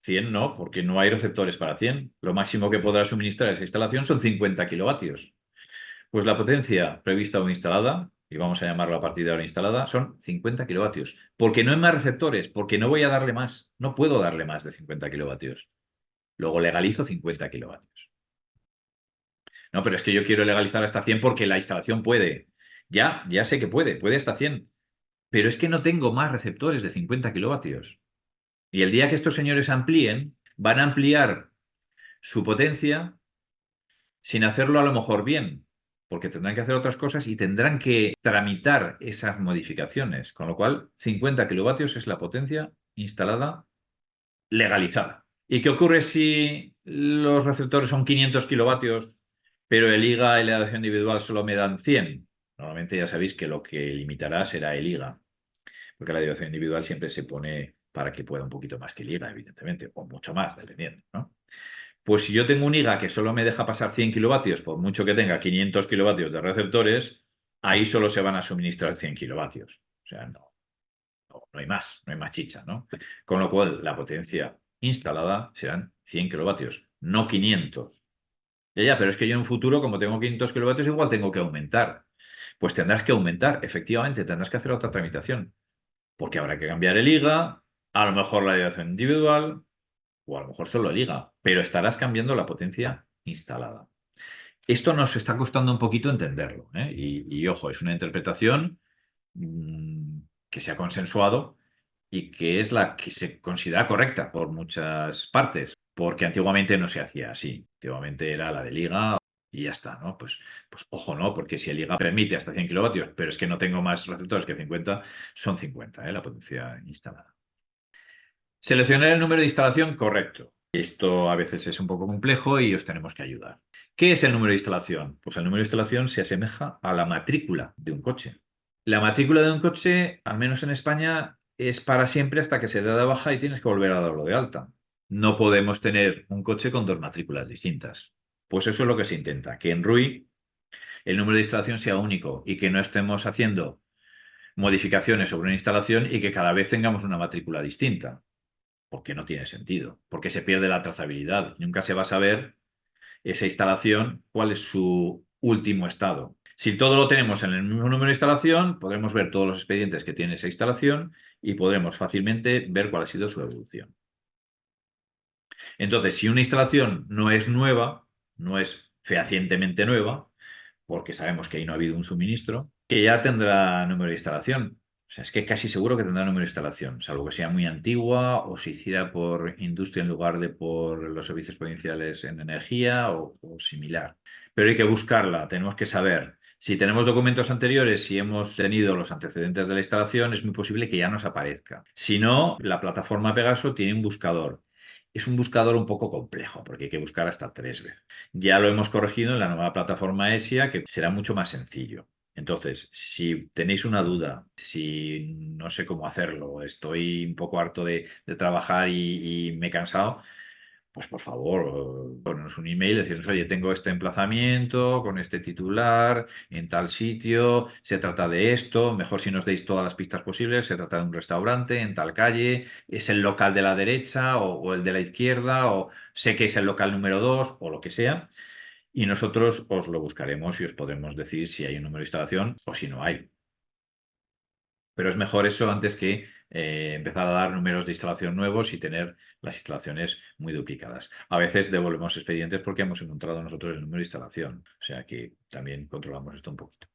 100 no, porque no hay receptores para 100. Lo máximo que podrá suministrar esa instalación son 50 kilovatios. Pues la potencia prevista o instalada, y vamos a llamarla a partir de ahora instalada, son 50 kilovatios. Porque no hay más receptores, porque no voy a darle más. No puedo darle más de 50 kilovatios. Luego legalizo 50 kilovatios. No, pero es que yo quiero legalizar hasta 100 porque la instalación puede. Ya sé que puede hasta 100. Pero es que no tengo más receptores de 50 kilovatios. Y el día que estos señores amplíen, van a ampliar su potencia sin hacerlo a lo mejor bien, porque tendrán que hacer otras cosas y tendrán que tramitar esas modificaciones. Con lo cual, 50 kilovatios es la potencia instalada legalizada. ¿Y qué ocurre si los receptores son 500 kilovatios, pero el IGA y la aleación individual solo me dan 100? Normalmente ya sabéis que lo que limitará será el IGA, porque la derivación individual siempre se pone para que pueda un poquito más que el IGA, evidentemente, o mucho más, dependiendo, ¿no? Pues si yo tengo un IGA que solo me deja pasar 100 kilovatios, por mucho que tenga 500 kilovatios de receptores, ahí solo se van a suministrar 100 kilovatios. O sea, no hay más, no hay más chicha, ¿no? Con lo cual, la potencia instalada serán 100 kilovatios, no 500. Ya, pero es que yo en un futuro, como tengo 500 kilovatios, igual tengo que aumentar. Pues tendrás que aumentar, efectivamente, tendrás que hacer otra tramitación, porque habrá que cambiar el IGA, a lo mejor la dirección individual, o a lo mejor solo el IGA, pero estarás cambiando la potencia instalada. Esto nos está costando un poquito entenderlo, ¿eh? Ojo, es una interpretación que se ha consensuado y que es la que se considera correcta por muchas partes, porque antiguamente no se hacía así. Antiguamente era la de liga y ya está, ¿no? Pues ojo, ¿no? Porque si el liga permite hasta 100 kilovatios, pero es que no tengo más receptores que 50, son 50, ¿eh? La potencia instalada. Seleccionar el número de instalación correcto. Esto a veces es un poco complejo y os tenemos que ayudar. ¿Qué es el número de instalación? Pues el número de instalación se asemeja a la matrícula de un coche. La matrícula de un coche, al menos en España, es para siempre hasta que se da de baja y tienes que volver a darlo de alta. No podemos tener un coche con dos matrículas distintas. Pues eso es lo que se intenta, que en RUI el número de instalación sea único y que no estemos haciendo modificaciones sobre una instalación y que cada vez tengamos una matrícula distinta, porque no tiene sentido, porque se pierde la trazabilidad. Nunca se va a saber esa instalación cuál es su último estado. Si todo lo tenemos en el mismo número de instalación, podremos ver todos los expedientes que tiene esa instalación y podremos fácilmente ver cuál ha sido su evolución. Entonces, si una instalación no es nueva, no es fehacientemente nueva, porque sabemos que ahí no ha habido un suministro, que ya tendrá número de instalación. O sea, es que casi seguro que tendrá número de instalación, salvo que sea muy antigua o se hiciera por industria en lugar de por los servicios provinciales en energía o similar. Pero hay que buscarla, tenemos que saber. Si tenemos documentos anteriores, si hemos tenido los antecedentes de la instalación, es muy posible que ya nos aparezca. Si no, la plataforma Pegaso tiene un buscador. Es un buscador un poco complejo porque hay que buscar hasta 3 veces. Ya lo hemos corregido en la nueva plataforma ESIA, que será mucho más sencillo. Entonces, si tenéis una duda, si no sé cómo hacerlo, estoy un poco harto de trabajar y me he cansado, pues por favor, ponernos un email, decirnos, oye, tengo este emplazamiento con este titular en tal sitio, se trata de esto, mejor si nos deis todas las pistas posibles, se trata de un restaurante en tal calle, es el local de la derecha o el de la izquierda, o sé que es el local número 2 o lo que sea, y nosotros os lo buscaremos y os podremos decir si hay un número de instalación o si no hay. Pero es mejor eso antes que empezar a dar números de instalación nuevos y tener las instalaciones muy duplicadas. A veces devolvemos expedientes porque hemos encontrado nosotros el número de instalación. O sea que también controlamos esto un poquito.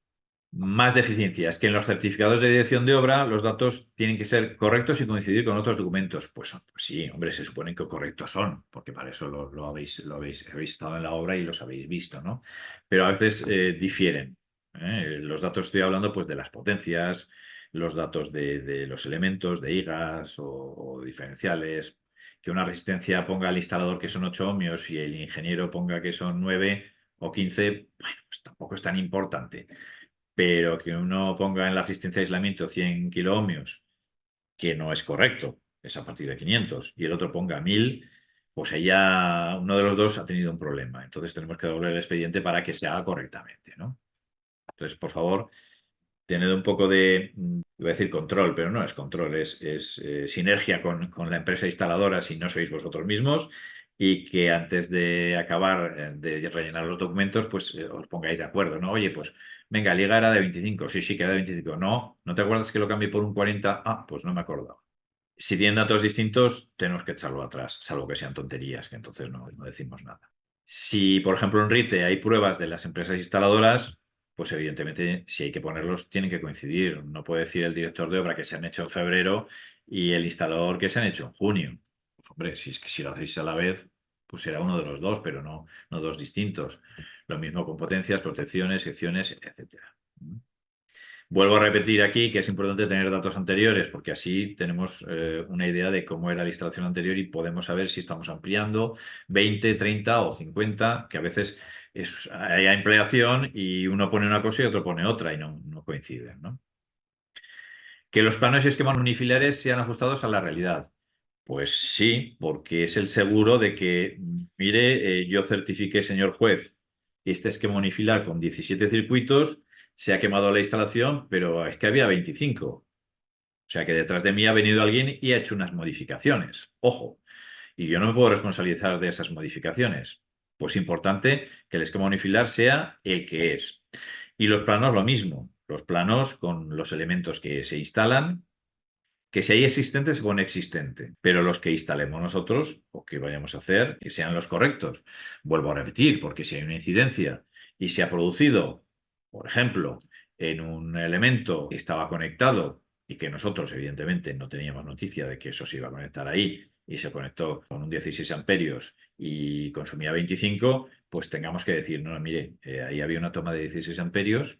Más deficiencias, que en los certificados de dirección de obra los datos tienen que ser correctos y coincidir con otros documentos. Pues sí, hombre, se supone que correctos son, porque para eso habéis estado en la obra y los habéis visto, ¿no? Pero a veces difieren. Los datos estoy hablando pues de las potencias, los datos de los elementos, de higas o diferenciales. Que una resistencia ponga al instalador que son 8 ohmios y el ingeniero ponga que son 9 o 15, bueno, pues tampoco es tan importante, pero que uno ponga en la asistencia de aislamiento 100 kiloohmios, que no es correcto, es a partir de 500, y el otro ponga 1000, pues ella, uno de los dos ha tenido un problema. Entonces tenemos que devolver el expediente para que se haga correctamente, ¿no? Entonces, por favor, tened un poco de, iba a decir control, pero no es control, es sinergia con la empresa instaladora si no sois vosotros mismos y que antes de acabar de rellenar los documentos, pues os pongáis de acuerdo, ¿no? Oye, pues venga, liga era de 25, sí, sí, que era de 25. No, ¿no te acuerdas que lo cambié por un 40? Ah, pues no me acordaba. Si tienen datos distintos, tenemos que echarlo atrás, salvo que sean tonterías, que entonces no decimos nada. Si, por ejemplo, en RITE hay pruebas de las empresas instaladoras, pues evidentemente si hay que ponerlos, tienen que coincidir. No puede decir el director de obra que se han hecho en febrero y el instalador que se han hecho en junio. Pues hombre, si es que si lo hacéis a la vez, pues será uno de los dos, pero no dos distintos. Lo mismo con potencias, protecciones, secciones, etcétera. Vuelvo a repetir aquí que es importante tener datos anteriores porque así tenemos una idea de cómo era la instalación anterior y podemos saber si estamos ampliando 20, 30 o 50, que a veces hay ampliación y uno pone una cosa y otro pone otra y no coinciden, ¿no? Que los planos y esquemas unifiliares sean ajustados a la realidad. Pues sí, porque es el seguro de que, mire, yo certifiqué, señor juez, que este esquema unifilar con 17 circuitos se ha quemado la instalación, pero es que había 25. O sea que detrás de mí ha venido alguien y ha hecho unas modificaciones. Ojo, y yo no me puedo responsabilizar de esas modificaciones. Pues importante que el esquema unifilar sea el que es. Y los planos lo mismo. Los planos con los elementos que se instalan, que si hay existente se pone existente, pero los que instalemos nosotros o que vayamos a hacer, que sean los correctos. Vuelvo a repetir, porque si hay una incidencia y se ha producido, por ejemplo, en un elemento que estaba conectado y que nosotros, evidentemente, no teníamos noticia de que eso se iba a conectar ahí y se conectó con un 16 amperios y consumía 25, pues tengamos que decir, no, mire, ahí había una toma de 16 amperios,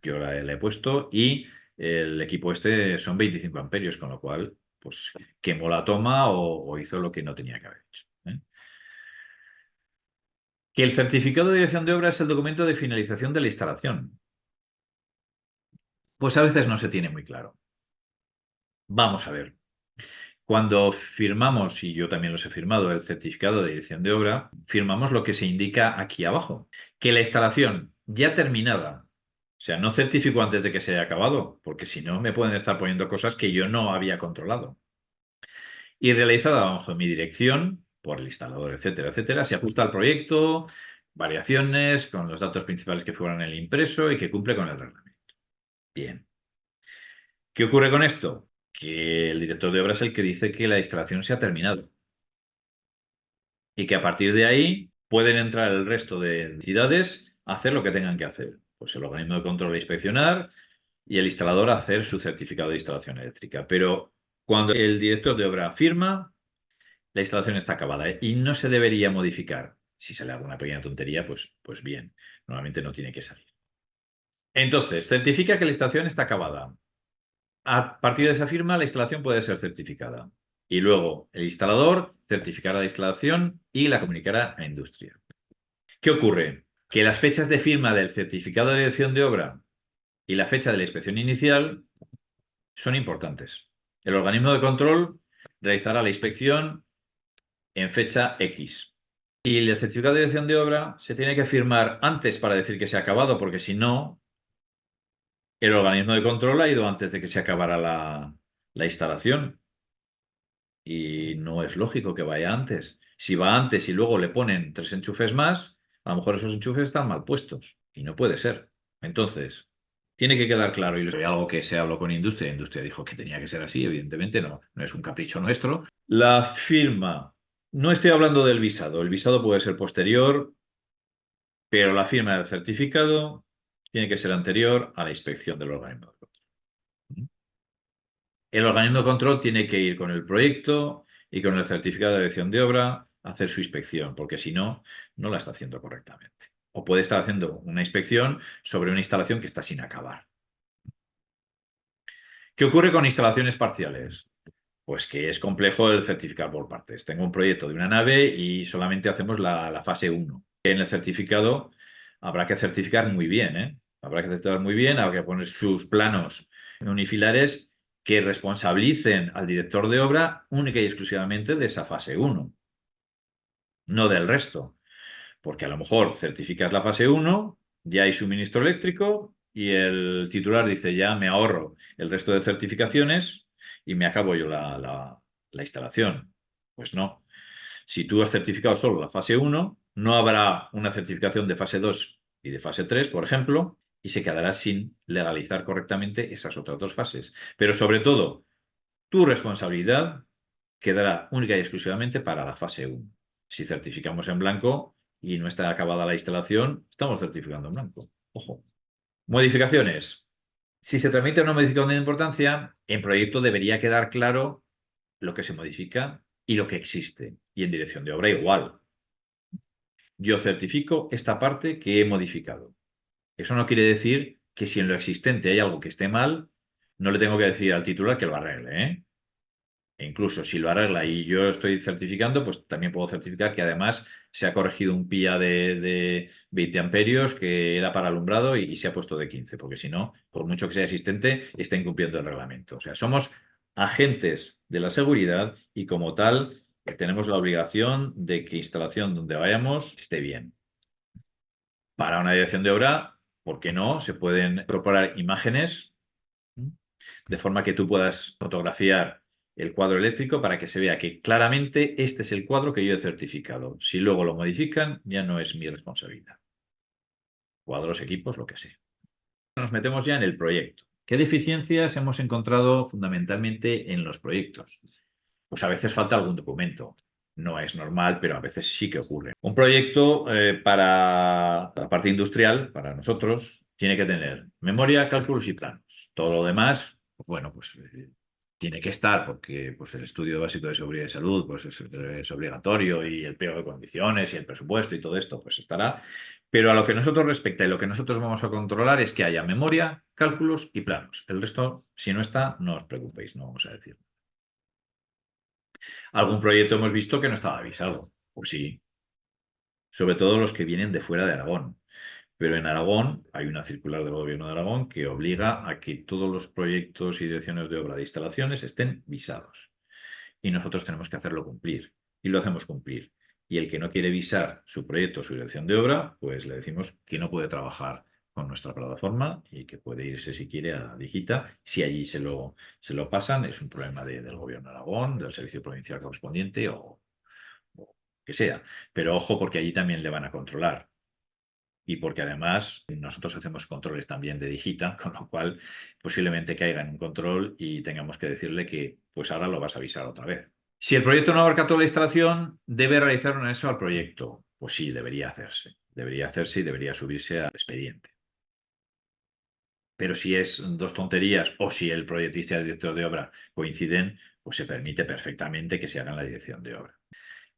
yo la he puesto y el equipo este son 25 amperios, con lo cual, pues quemó la toma o hizo lo que no tenía que haber hecho. ¿Eh? Que el certificado de dirección de obra es el documento de finalización de la instalación. Pues a veces no se tiene muy claro. Vamos a ver. Cuando firmamos, y yo también los he firmado, el certificado de dirección de obra, firmamos lo que se indica aquí abajo, que la instalación ya terminada, o sea, no certifico antes de que se haya acabado, porque si no me pueden estar poniendo cosas que yo no había controlado. Y realizada bajo mi dirección, por el instalador, etcétera, etcétera, se ajusta al proyecto, variaciones con los datos principales que fueron en el impreso y que cumple con el reglamento. Bien. ¿Qué ocurre con esto? Que el director de obra es el que dice que la instalación se ha terminado y que a partir de ahí pueden entrar el resto de entidades a hacer lo que tengan que hacer. Pues el organismo de control a inspeccionar y el instalador a hacer su certificado de instalación eléctrica. Pero cuando el director de obra firma, la instalación está acabada, ¿eh? Y no se debería modificar. Si sale alguna pequeña tontería, pues bien, normalmente no tiene que salir. Entonces, certifica que la instalación está acabada. A partir de esa firma, la instalación puede ser certificada. Y luego el instalador certificará la instalación y la comunicará a industria. ¿Qué ocurre? Que las fechas de firma del certificado de dirección de obra y la fecha de la inspección inicial son importantes. El organismo de control realizará la inspección en fecha X. Y el certificado de dirección de obra se tiene que firmar antes para decir que se ha acabado, porque si no, el organismo de control ha ido antes de que se acabara la instalación. Y no es lógico que vaya antes. Si va antes y luego le ponen 3 enchufes más, a lo mejor esos enchufes están mal puestos. Y no puede ser. Entonces, tiene que quedar claro. Y algo que se habló con industria. Industria dijo que tenía que ser así, evidentemente no es un capricho nuestro. La firma. No estoy hablando del visado. El visado puede ser posterior, pero la firma del certificado tiene que ser anterior a la inspección del organismo de control. El organismo de control tiene que ir con el proyecto y con el certificado de dirección de obra a hacer su inspección, porque si no, no la está haciendo correctamente. O puede estar haciendo una inspección sobre una instalación que está sin acabar. ¿Qué ocurre con instalaciones parciales? Pues que es complejo el certificar por partes. Tengo un proyecto de una nave y solamente hacemos la fase 1. En el certificado habrá que certificar muy bien, ¿eh? Habrá que certificar muy bien, habrá que poner sus planos unifilares que responsabilicen al director de obra única y exclusivamente de esa fase 1, no del resto. Porque a lo mejor certificas la fase 1, ya hay suministro eléctrico y el titular dice, ya me ahorro el resto de certificaciones y me acabo yo la instalación. Pues no. Si tú has certificado solo la fase 1, no habrá una certificación de fase 2 y de fase 3, por ejemplo, y se quedará sin legalizar correctamente esas otras dos fases. Pero sobre todo, tu responsabilidad quedará única y exclusivamente para la fase 1. Si certificamos en blanco y no está acabada la instalación, estamos certificando en blanco. Ojo. Modificaciones. Si se tramita una modificación de importancia, en proyecto debería quedar claro lo que se modifica y lo que existe. Y en dirección de obra igual. Yo certifico esta parte que he modificado. Eso no quiere decir que si en lo existente hay algo que esté mal, no le tengo que decir al titular que lo arregle, ¿eh? E incluso si lo arregla y yo estoy certificando, pues también puedo certificar que además se ha corregido un PIA de 20 amperios que era para alumbrado y se ha puesto de 15, porque si no, por mucho que sea existente, está incumpliendo el reglamento. O sea, somos agentes de la seguridad y como tal tenemos la obligación de que instalación donde vayamos esté bien. Para una dirección de obra, ¿por qué no? Se pueden incorporar imágenes de forma que tú puedas fotografiar el cuadro eléctrico para que se vea que claramente este es el cuadro que yo he certificado. Si luego lo modifican, ya no es mi responsabilidad. Cuadros, equipos, lo que sea. Nos metemos ya en el proyecto. ¿Qué deficiencias hemos encontrado fundamentalmente en los proyectos? Pues a veces falta algún documento. No es normal, pero a veces sí que ocurre. Un proyecto para la parte industrial, para nosotros, tiene que tener memoria, cálculos y planos. Todo lo demás, pues bueno, pues tiene que estar porque pues, el estudio básico de seguridad y salud pues, es obligatorio y el pliego de condiciones y el presupuesto y todo esto pues estará. Pero a lo que nosotros respecta y lo que nosotros vamos a controlar es que haya memoria, cálculos y planos. El resto, si no está, no os preocupéis, no vamos a decir. Algún proyecto hemos visto que no estaba avisado. Pues sí, sobre todo los que vienen de fuera de Aragón. Pero en Aragón hay una circular del Gobierno de Aragón que obliga a que todos los proyectos y direcciones de obra de instalaciones estén visados. Y nosotros tenemos que hacerlo cumplir. Y lo hacemos cumplir. Y el que no quiere visar su proyecto o su dirección de obra, pues le decimos que no puede trabajar con nuestra plataforma y que puede irse si quiere a Digita. Si allí se lo pasan, es un problema del Gobierno de Aragón, del servicio provincial correspondiente o que sea. Pero ojo porque allí también le van a controlar. Y porque además nosotros hacemos controles también de Digita, con lo cual posiblemente caiga en un control y tengamos que decirle que pues ahora lo vas a avisar otra vez. Si el proyecto no abarca toda la instalación, ¿debe realizar un anexo al proyecto? Pues sí, debería hacerse. Debería hacerse y debería subirse al expediente. Pero si es dos tonterías o si el proyectista y el director de obra coinciden, pues se permite perfectamente que se haga en la dirección de obra.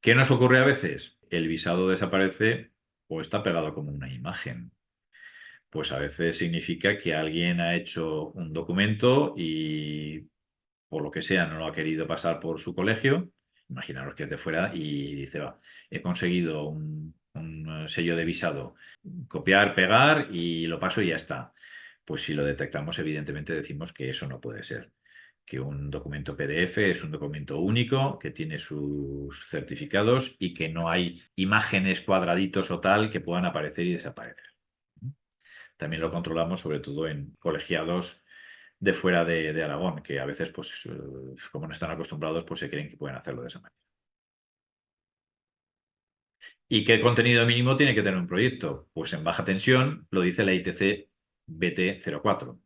¿Qué nos ocurre a veces? El visado desaparece o está pegado como una imagen. Pues a veces significa que alguien ha hecho un documento y por lo que sea no lo ha querido pasar por su colegio. Imaginaros que es de fuera y dice, va, he conseguido un sello de visado, copiar, pegar y lo paso y ya está. Pues si lo detectamos, evidentemente decimos que eso no puede ser. Que un documento PDF es un documento único que tiene sus certificados y que no hay imágenes, cuadraditos o tal que puedan aparecer y desaparecer. También lo controlamos sobre todo en colegiados de fuera de Aragón, que a veces, pues, como no están acostumbrados, pues se creen que pueden hacerlo de esa manera. ¿Y qué contenido mínimo tiene que tener un proyecto? Pues en baja tensión lo dice la ITC BT04.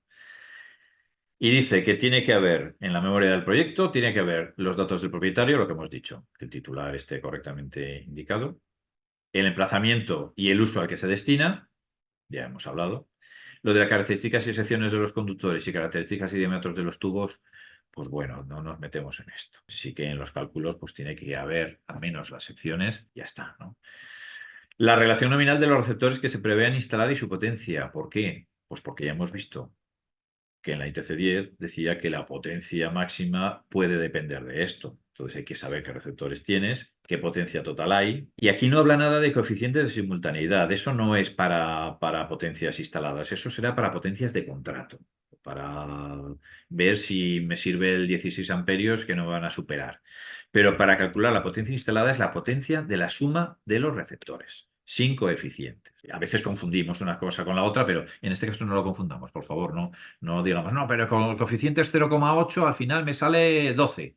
Y dice que tiene que haber en la memoria del proyecto, tiene que haber los datos del propietario, lo que hemos dicho, que el titular esté correctamente indicado, el emplazamiento y el uso al que se destina, ya hemos hablado. Lo de las características y secciones de los conductores y características y diámetros de los tubos, pues bueno, no nos metemos en esto. Sí que en los cálculos pues tiene que haber al menos las secciones, ya está, ¿no? La relación nominal de los receptores que se prevean instalar y su potencia. ¿Por qué? Pues porque ya hemos visto que en la ITC10 decía que la potencia máxima puede depender de esto. Entonces hay que saber qué receptores tienes, qué potencia total hay. Y aquí no habla nada de coeficientes de simultaneidad. Eso no es para potencias instaladas, eso será para potencias de contrato, para ver si me sirve el 16 amperios que no me van a superar. Pero para calcular la potencia instalada es la potencia de la suma de los receptores, sin coeficientes. A veces confundimos una cosa con la otra, pero en este caso no lo confundamos, por favor, no digamos, no, pero con el coeficiente es 0,8, al final me sale 12.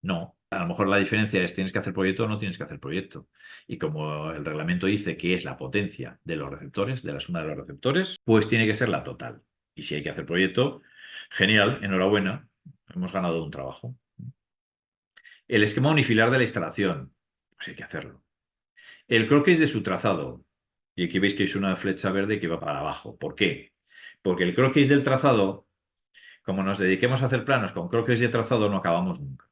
No, a lo mejor la diferencia es tienes que hacer proyecto o no tienes que hacer proyecto. Y como el reglamento dice que es la potencia de los receptores, de la suma de los receptores, pues tiene que ser la total. Y si hay que hacer proyecto, genial, enhorabuena, hemos ganado un trabajo. El esquema unifilar de la instalación, pues hay que hacerlo. El croquis de su trazado. Y aquí veis que es una flecha verde que va para abajo. ¿Por qué? Porque el croquis del trazado, como nos dediquemos a hacer planos con croquis de trazado, no acabamos nunca.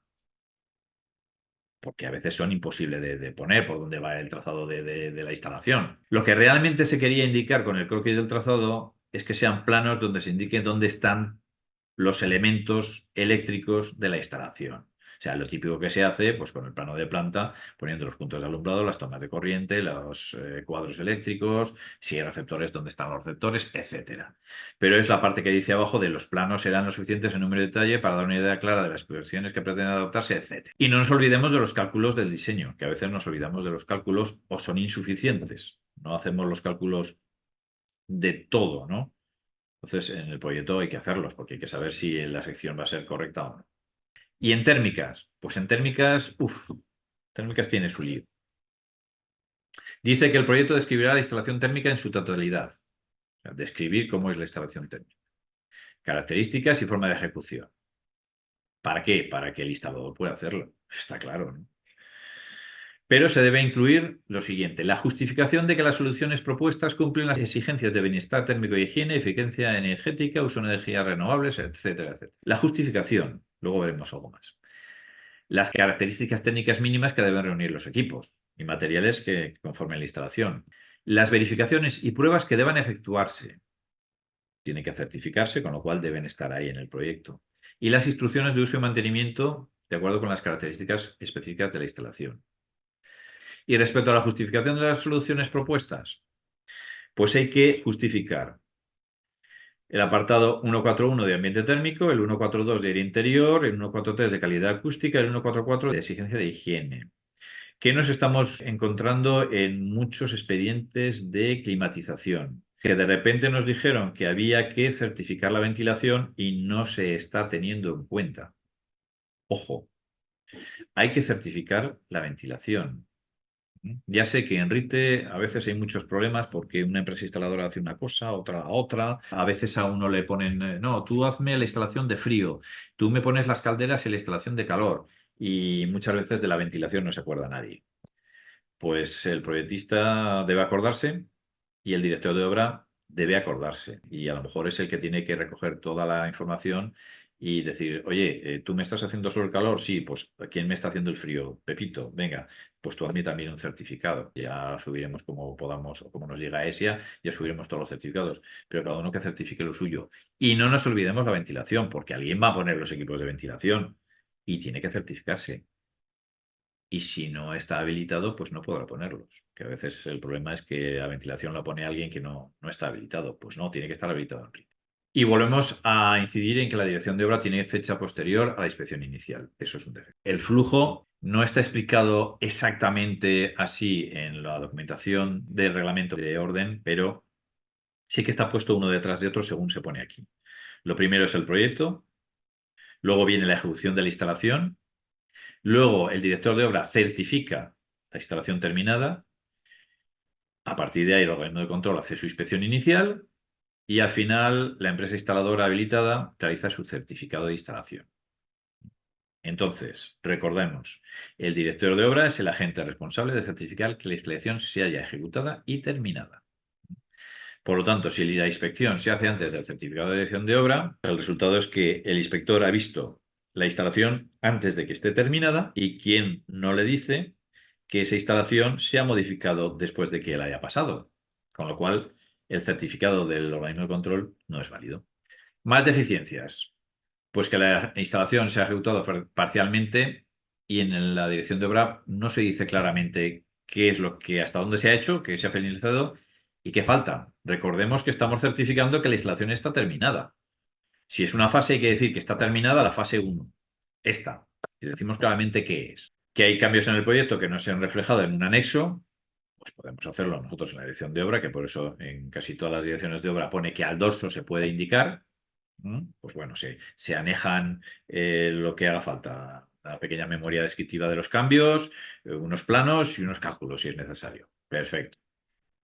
Porque a veces son imposibles de poner por dónde va el trazado de la instalación. Lo que realmente se quería indicar con el croquis del trazado es que sean planos donde se indique dónde están los elementos eléctricos de la instalación. sea, lo típico que se hace, pues con el plano de planta, poniendo los puntos de alumbrado, las tomas de corriente, los cuadros eléctricos, si hay receptores, dónde están los receptores, etcétera. Pero es la parte que dice abajo de los planos serán lo suficientes en número de detalle para dar una idea clara de las cuestiones que pretenden adoptarse, etcétera. Y no nos olvidemos de los cálculos del diseño, que a veces nos olvidamos de los cálculos o son insuficientes. No hacemos los cálculos de todo, ¿no? Entonces, en el proyecto hay que hacerlos, porque hay que saber si la sección va a ser correcta o no. Y en térmicas, pues en térmicas, térmicas tiene su lío. Dice que el proyecto describirá la instalación térmica en su totalidad. O sea, describir cómo es la instalación térmica. Características y forma de ejecución. ¿Para qué? Para que el instalador pueda hacerlo. Está claro, ¿no? Pero se debe incluir lo siguiente: la justificación de que las soluciones propuestas cumplen las exigencias de bienestar térmico y higiene, eficiencia energética, uso de energías renovables, etcétera, etcétera. La justificación, luego veremos algo más. Las características técnicas mínimas que deben reunir los equipos y materiales que conformen la instalación. Las verificaciones y pruebas que deban efectuarse. Tiene que certificarse, con lo cual deben estar ahí en el proyecto. Y las instrucciones de uso y mantenimiento de acuerdo con las características específicas de la instalación. Y respecto a la justificación de las soluciones propuestas, pues hay que justificar el apartado 141 de ambiente térmico, el 142 de aire interior, el 143 de calidad acústica, el 144 de exigencia de higiene. ¿Qué nos estamos encontrando en muchos expedientes de climatización? Que de repente nos dijeron que había que certificar la ventilación y no se está teniendo en cuenta. Ojo, hay que certificar la ventilación. Ya sé que en RITE a veces hay muchos problemas porque una empresa instaladora hace una cosa, otra. A veces a uno le ponen, no, tú hazme la instalación de frío, tú me pones las calderas y la instalación de calor. Y muchas veces de la ventilación no se acuerda nadie. Pues el proyectista debe acordarse y el director de obra debe acordarse. Y a lo mejor es el que tiene que recoger toda la información y decir, oye, ¿tú me estás haciendo solo el calor? Sí, pues ¿quién me está haciendo el frío? Pepito, venga, pues tú hazme también un certificado. Ya subiremos como podamos o como nos llega ESIA, ya subiremos todos los certificados. Pero cada uno que certifique lo suyo. Y no nos olvidemos la ventilación, porque alguien va a poner los equipos de ventilación y tiene que certificarse. Y si no está habilitado, pues no podrá ponerlos. Que a veces el problema es que la ventilación la pone alguien que no está habilitado. Pues no, tiene que estar habilitado en principio. Y volvemos a incidir en que la dirección de obra tiene fecha posterior a la inspección inicial. Eso es un defecto. El flujo no está explicado exactamente así en la documentación del reglamento de orden, pero sí que está puesto uno detrás de otro según se pone aquí. Lo primero es el proyecto, luego viene la ejecución de la instalación. Luego, el director de obra certifica la instalación terminada. A partir de ahí, el organismo de control hace su inspección inicial y al final la empresa instaladora habilitada realiza su certificado de instalación. Entonces, recordemos, el director de obra es el agente responsable de certificar que la instalación se haya ejecutada y terminada. Por lo tanto, si la inspección se hace antes del certificado de dirección de obra, el resultado es que el inspector ha visto la instalación antes de que esté terminada y quien no le dice que esa instalación se ha modificado después de que él haya pasado. Con lo cual, el certificado del organismo de control no es válido. Más deficiencias. Pues que la instalación se ha ejecutado parcialmente y en la dirección de obra no se dice claramente qué es lo que, hasta dónde se ha hecho, qué se ha finalizado y qué falta. Recordemos que estamos certificando que la instalación está terminada. Si es una fase, hay que decir que está terminada la fase 1. Esta. Y decimos claramente qué es. Que hay cambios en el proyecto que no se han reflejado en un anexo, pues podemos hacerlo nosotros en la dirección de obra, que por eso en casi todas las direcciones de obra pone que al dorso se puede indicar. Pues bueno, se anejan lo que haga falta, una pequeña memoria descriptiva de los cambios, unos planos y unos cálculos si es necesario. Perfecto.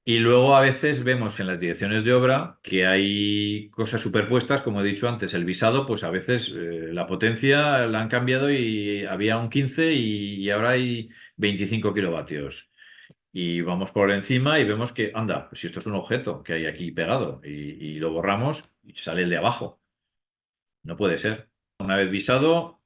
Y luego a veces vemos en las direcciones de obra que hay cosas superpuestas, como he dicho antes, el visado, pues a veces la potencia la han cambiado y había un 15 y ahora hay 25 kilovatios. Y vamos por encima y vemos que, anda, pues si esto es un objeto que hay aquí pegado y lo borramos y sale el de abajo. No puede ser. Una vez visado,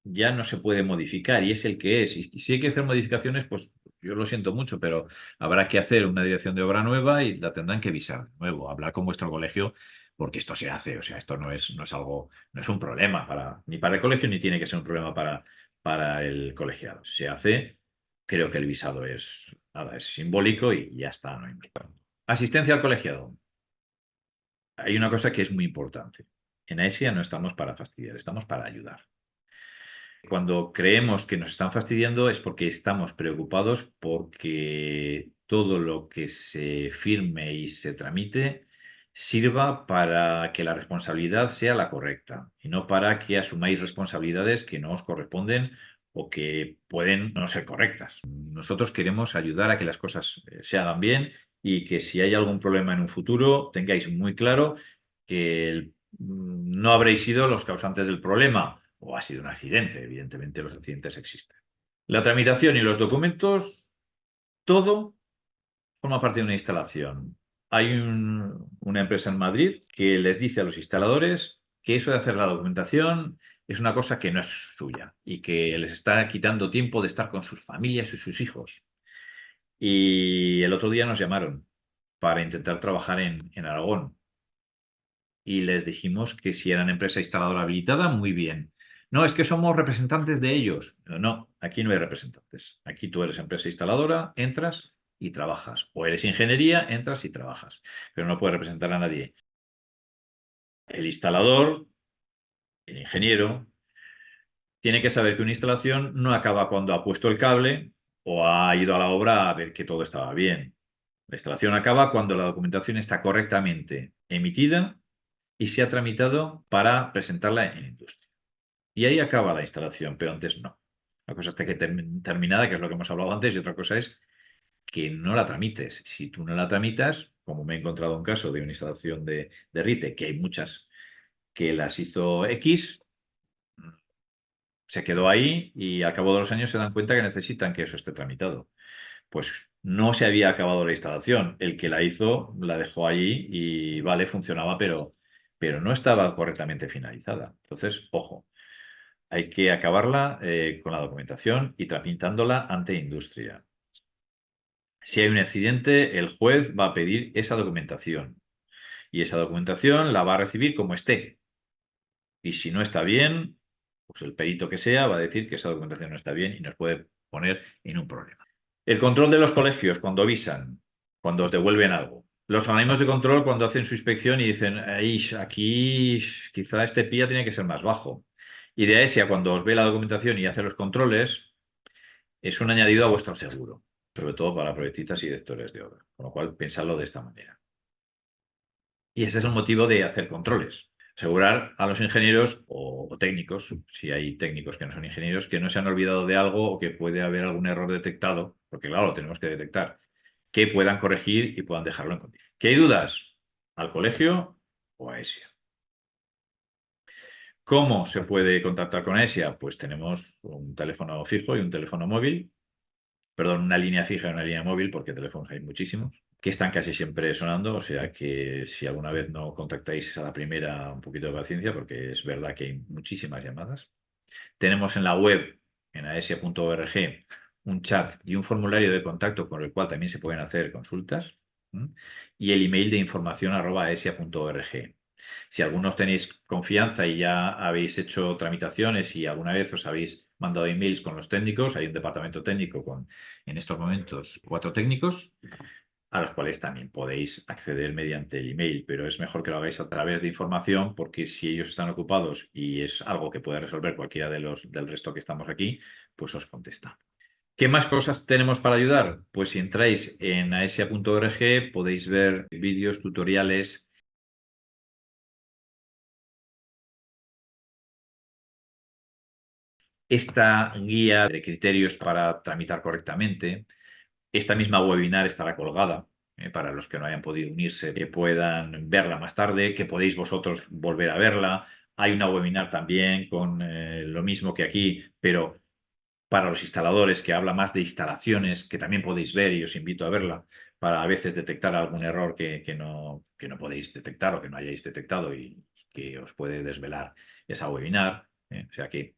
ya no se puede modificar y es el que es. Y si hay que hacer modificaciones, pues yo lo siento mucho, pero habrá que hacer una dirección de obra nueva y la tendrán que visar de nuevo, hablar con vuestro colegio, porque esto se hace. O sea, esto no es algo, no es un problema ni para el colegio, ni tiene que ser un problema para el colegiado. Se hace, creo que el visado nada, es simbólico y ya está, no hay más. Asistencia al colegiado. Hay una cosa que es muy importante. En AESIA no estamos para fastidiar, estamos para ayudar. Cuando creemos que nos están fastidiando es porque estamos preocupados porque todo lo que se firme y se tramite sirva para que la responsabilidad sea la correcta y no para que asumáis responsabilidades que no os corresponden o que pueden no ser correctas. Nosotros queremos ayudar a que las cosas se hagan bien y que si hay algún problema en un futuro tengáis muy claro que no habréis sido los causantes del problema o ha sido un accidente. Evidentemente los accidentes existen. La tramitación y los documentos, todo forma parte de una instalación. Hay una empresa en Madrid que les dice a los instaladores que eso de hacer la documentación es una cosa que no es suya y que les está quitando tiempo de estar con sus familias y sus hijos. Y el otro día nos llamaron para intentar trabajar en Aragón y les dijimos que si eran empresa instaladora habilitada, muy bien. No, es que somos representantes de ellos. No, aquí no hay representantes. Aquí tú eres empresa instaladora, entras y trabajas. O eres ingeniería, entras y trabajas. Pero no puedes representar a nadie. El instalador, el ingeniero, tiene que saber que una instalación no acaba cuando ha puesto el cable o ha ido a la obra a ver que todo estaba bien. La instalación acaba cuando la documentación está correctamente emitida y se ha tramitado para presentarla en industria. Y ahí acaba la instalación, pero antes no. La cosa está que terminada, que es lo que hemos hablado antes, y otra cosa es que no la tramites. Si tú no la tramitas, como me he encontrado un caso de una instalación de RITE, que hay muchas que las hizo X, se quedó ahí y al cabo de los años se dan cuenta que necesitan que eso esté tramitado. Pues no se había acabado la instalación. El que la hizo la dejó allí y vale, funcionaba, pero no estaba correctamente finalizada. Entonces, ojo. Hay que acabarla con la documentación y tramitándola ante industria. Si hay un accidente, el juez va a pedir esa documentación y esa documentación la va a recibir como esté. Y si no está bien, pues el perito que sea va a decir que esa documentación no está bien y nos puede poner en un problema. El control de los colegios cuando avisan, cuando os devuelven algo. Los organismos de control cuando hacen su inspección y dicen, "Ay, aquí quizá este PIA tiene que ser más bajo". Y de ESIA, cuando os ve la documentación y hace los controles, es un añadido a vuestro seguro, sobre todo para proyectistas y directores de obra. Con lo cual, pensadlo de esta manera. Y ese es el motivo de hacer controles. Asegurar a los ingenieros o técnicos, si hay técnicos que no son ingenieros, que no se han olvidado de algo o que puede haber algún error detectado, porque claro, lo tenemos que detectar, que puedan corregir y puedan dejarlo en condiciones. ¿Qué hay dudas? ¿Al colegio o a ESIA? ¿Cómo se puede contactar con ESIA? Pues tenemos un teléfono fijo y un teléfono móvil, perdón, una línea fija y una línea móvil, porque teléfonos hay muchísimos, que están casi siempre sonando, o sea que si alguna vez no contactáis a la primera, un poquito de paciencia, porque es verdad que hay muchísimas llamadas. Tenemos en la web, en aesia.org, un chat y un formulario de contacto con el cual también se pueden hacer consultas, ¿m? Y el email de información @aesia.org. Si algunos tenéis confianza y ya habéis hecho tramitaciones y alguna vez os habéis mandado emails con los técnicos, hay un departamento técnico con, en estos momentos, 4 técnicos, a los cuales también podéis acceder mediante el email, pero es mejor que lo hagáis a través de información porque si ellos están ocupados y es algo que puede resolver cualquiera de los del resto que estamos aquí, pues os contesta. ¿Qué más cosas tenemos para ayudar? Pues si entráis en aesia.org podéis ver vídeos, tutoriales. Esta guía de criterios para tramitar correctamente, esta misma webinar estará colgada para los que no hayan podido unirse, que puedan verla más tarde, que podéis vosotros volver a verla. Hay una webinar también con lo mismo que aquí, pero para los instaladores, que habla más de instalaciones, que también podéis ver y os invito a verla, para a veces detectar algún error que no podéis detectar o que no hayáis detectado y que os puede desvelar esa webinar. O sea que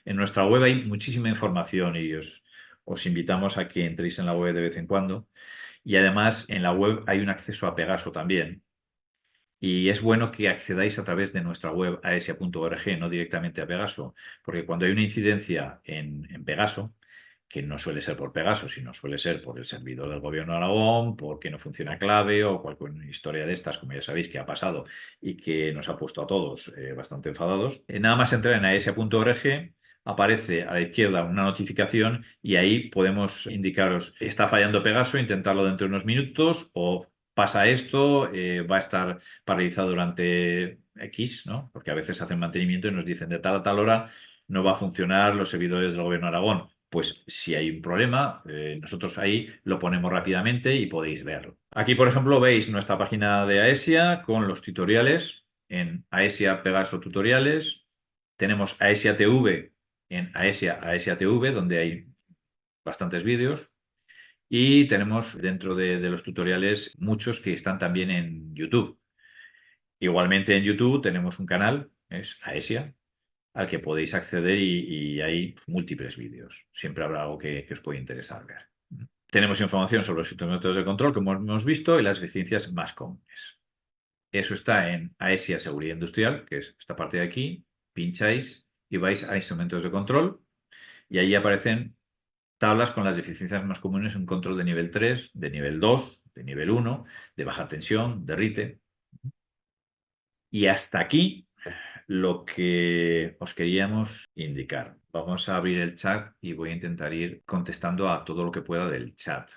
en nuestra web hay muchísima información y os invitamos a que entréis en la web de vez en cuando. Y además en la web hay un acceso a Pegaso también, Y es bueno que accedáis a través de nuestra web aesia.org, no directamente a Pegaso, porque cuando hay una incidencia en Pegaso, que no suele ser por Pegaso, sino suele ser por el servidor del Gobierno de Aragón, porque no funciona clave o cualquier historia de estas, como ya sabéis que ha pasado y que nos ha puesto a todos bastante enfadados, nada más entrar en aesia.org, aparece a la izquierda una notificación y ahí podemos indicaros, está fallando Pegaso, intentarlo dentro de unos minutos o pasa esto, va a estar paralizado durante X, ¿no? Porque a veces hacen mantenimiento y nos dicen de tal a tal hora no va a funcionar los servidores del Gobierno de Aragón. Pues si hay un problema, nosotros ahí lo ponemos rápidamente y podéis verlo. Aquí, por ejemplo, veis nuestra página de Aesia con los tutoriales en Aesia Pegaso Tutoriales. Tenemos Aesia TV en Aesia TV, donde hay bastantes vídeos. Y tenemos dentro de los tutoriales muchos que están también en YouTube. Igualmente en YouTube tenemos un canal, es Aesia, al que podéis acceder y hay múltiples vídeos. Siempre habrá algo que os puede interesar ver. Tenemos información sobre los métodos de control, como hemos visto, y las deficiencias más comunes. Eso está en Aesia Seguridad Industrial, que es esta parte de aquí. Pincháis y vais a instrumentos de control y ahí aparecen tablas con las deficiencias más comunes en control de nivel 3, de nivel 2, de nivel 1, de baja tensión, de RITE. Y hasta aquí lo que os queríamos indicar. Vamos a abrir el chat y voy a intentar ir contestando a todo lo que pueda del chat.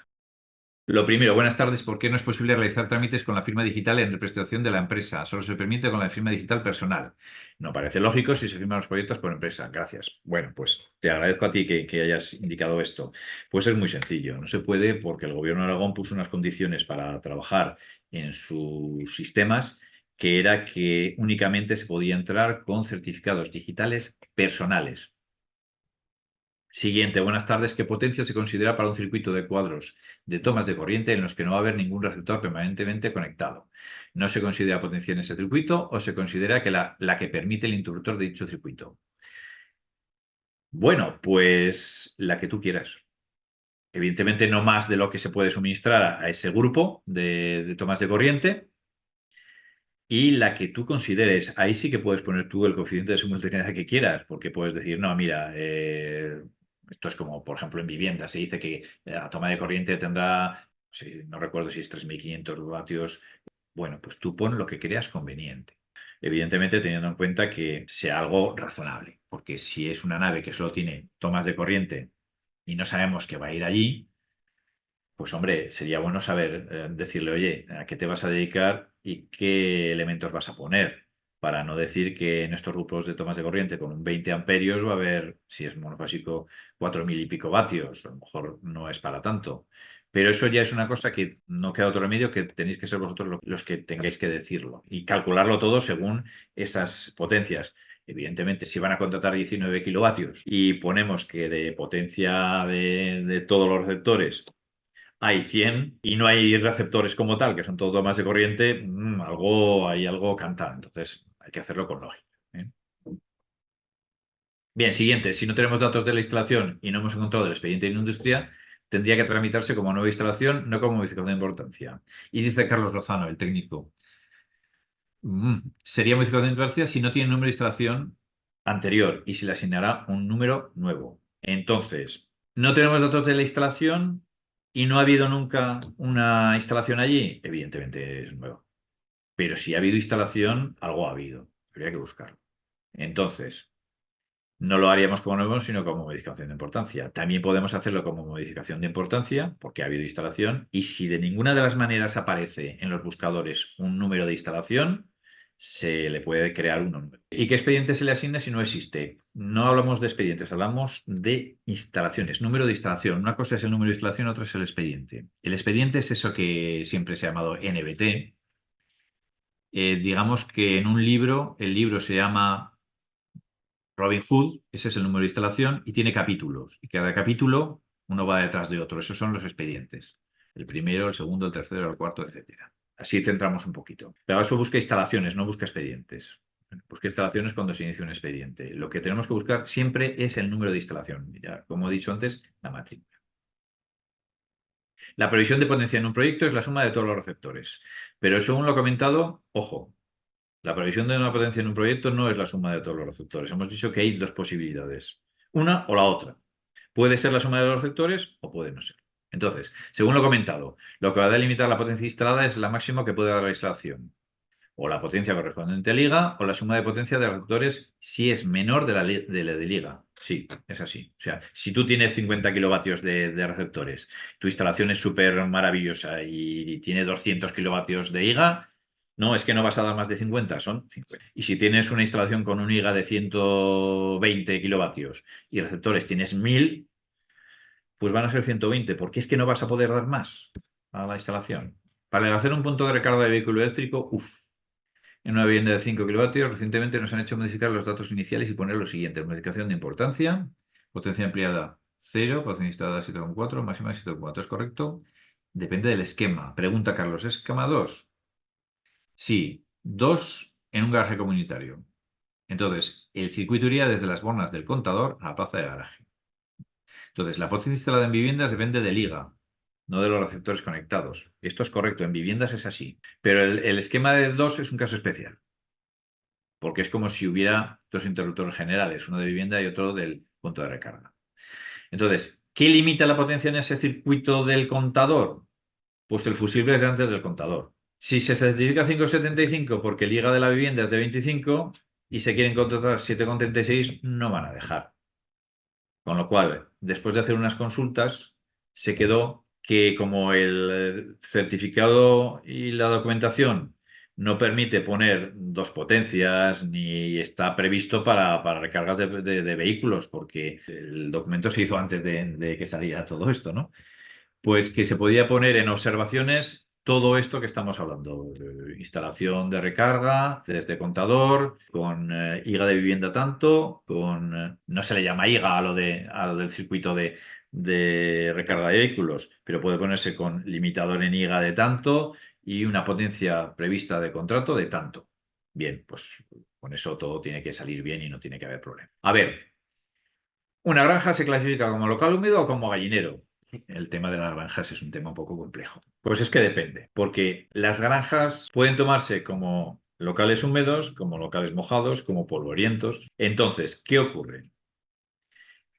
Lo primero, buenas tardes. ¿Por qué no es posible realizar trámites con la firma digital en representación de la empresa? Solo se permite con la firma digital personal. No parece lógico si se firman los proyectos por empresa. Gracias. Bueno, pues te agradezco a ti que hayas indicado esto. Pues es muy sencillo. No se puede porque el Gobierno de Aragón puso unas condiciones para trabajar en sus sistemas que era que únicamente se podía entrar con certificados digitales personales. Siguiente, buenas tardes. ¿Qué potencia se considera para un circuito de cuadros de tomas de corriente en los que no va a haber ningún receptor permanentemente conectado? ¿No se considera potencia en ese circuito o se considera que la que permite el interruptor de dicho circuito? Bueno, pues la que tú quieras. Evidentemente no más de lo que se puede suministrar a ese grupo de tomas de corriente y la que tú consideres. Ahí sí que puedes poner tú el coeficiente de simultaneidad que quieras, porque puedes decir, no, mira, esto es como, por ejemplo, en vivienda, se dice que la toma de corriente tendrá, no recuerdo si es 3.500 vatios. Bueno, pues tú pon lo que creas conveniente. Evidentemente teniendo en cuenta que sea algo razonable, porque si es una nave que solo tiene tomas de corriente y no sabemos que va a ir allí, pues hombre, sería bueno saber decirle, oye, ¿a qué te vas a dedicar y qué elementos vas a poner? Para no decir que en estos grupos de tomas de corriente con un 20 amperios va a haber, si es monofásico, 4.000 y pico vatios. A lo mejor no es para tanto. Pero eso ya es una cosa que no queda otro remedio que tenéis que ser vosotros los que tengáis que decirlo y calcularlo todo según esas potencias. Evidentemente, si van a contratar 19 kilovatios y ponemos que de potencia de todos los receptores hay 100 y no hay receptores como tal, que son todo tomas de corriente, hay algo canta. Entonces hay que hacerlo con lógica. ¿Eh? Bien, siguiente. Si no tenemos datos de la instalación y no hemos encontrado el expediente de industria, tendría que tramitarse como nueva instalación, no como modificación de importancia. Y dice Carlos Lozano, el técnico, sería modificación de importancia si no tiene número de instalación anterior y se le asignará un número nuevo. Entonces, no tenemos datos de la instalación y no ha habido nunca una instalación allí, evidentemente es nuevo. Pero si ha habido instalación, algo ha habido. Habría que buscarlo. Entonces, no lo haríamos como nuevo, sino como modificación de importancia. También podemos hacerlo como modificación de importancia, porque ha habido instalación, y si de ninguna de las maneras aparece en los buscadores un número de instalación, se le puede crear uno nuevo. ¿Y qué expediente se le asigna si no existe? No hablamos de expedientes, hablamos de instalaciones, número de instalación. Una cosa es el número de instalación, otra es el expediente. El expediente es eso que siempre se ha llamado NBT. Digamos que en un libro, el libro se llama Robin Hood, ese es el número de instalación, y tiene capítulos. Y cada capítulo uno va detrás de otro. Esos son los expedientes. El primero, el segundo, el tercero, el cuarto, etcétera. Así centramos un poquito. Pero eso busca instalaciones, no busca expedientes. Busca instalaciones cuando se inicia un expediente. Lo que tenemos que buscar siempre es el número de instalación. Ya, como he dicho antes, la matrícula. La previsión de potencia en un proyecto es la suma de todos los receptores. Pero según lo comentado, ojo, la previsión de una potencia en un proyecto no es la suma de todos los receptores. Hemos dicho que hay dos posibilidades, una o la otra. Puede ser la suma de los receptores o puede no ser. Entonces, según lo comentado, lo que va a delimitar la potencia instalada es la máxima que puede dar la instalación, o la potencia correspondiente a liga, o la suma de potencia de receptores si es menor de liga. Sí, es así. O sea, si tú tienes 50 kilovatios de receptores, tu instalación es súper maravillosa y tiene 200 kilovatios de IGA, no, es que no vas a dar más de 50, son 50. Y si tienes una instalación con un IGA de 120 kilovatios y receptores tienes 1000, pues van a ser 120, porque es que no vas a poder dar más a la instalación. Para hacer un punto de recarga de vehículo eléctrico, uff, en una vivienda de 5 kilovatios, recientemente nos han hecho modificar los datos iniciales y poner lo siguiente: modificación de importancia, potencia ampliada 0, potencia instalada 7,4, máxima 7,4. ¿Es correcto? Depende del esquema. Pregunta Carlos, ¿esquema 2? Sí, 2 en un garaje comunitario. Entonces, el circuito iría desde las bornas del contador a la plaza de garaje. Entonces, la potencia instalada en viviendas depende del IGA, no de los receptores conectados. Esto es correcto, en viviendas es así. Pero el esquema de 2 es un caso especial, porque es como si hubiera dos interruptores generales, uno de vivienda y otro del punto de recarga. Entonces, ¿qué limita la potencia en ese circuito del contador? Pues el fusible es antes del contador. Si se certifica 5,75 porque el IGA de la vivienda es de 25 y se quieren contratar 7,36, no van a dejar. Con lo cual, después de hacer unas consultas, se quedó que como el certificado y la documentación no permite poner dos potencias ni está previsto para recargas de vehículos, porque el documento se hizo antes de que saliera todo esto, ¿no? Pues que se podía poner en observaciones todo esto que estamos hablando: instalación de recarga, desde contador, con IGA de vivienda tanto, con no se le llama IGA a lo del circuito de recarga de vehículos, pero puede ponerse con limitador en IGA de tanto y una potencia prevista de contrato de tanto. Bien, pues con eso todo tiene que salir bien y no tiene que haber problema. A ver, ¿una granja se clasifica como local húmedo o como gallinero? El tema de las granjas es un tema un poco complejo. Pues es que depende, porque las granjas pueden tomarse como locales húmedos, como locales mojados, como polvorientos. Entonces, ¿qué ocurre?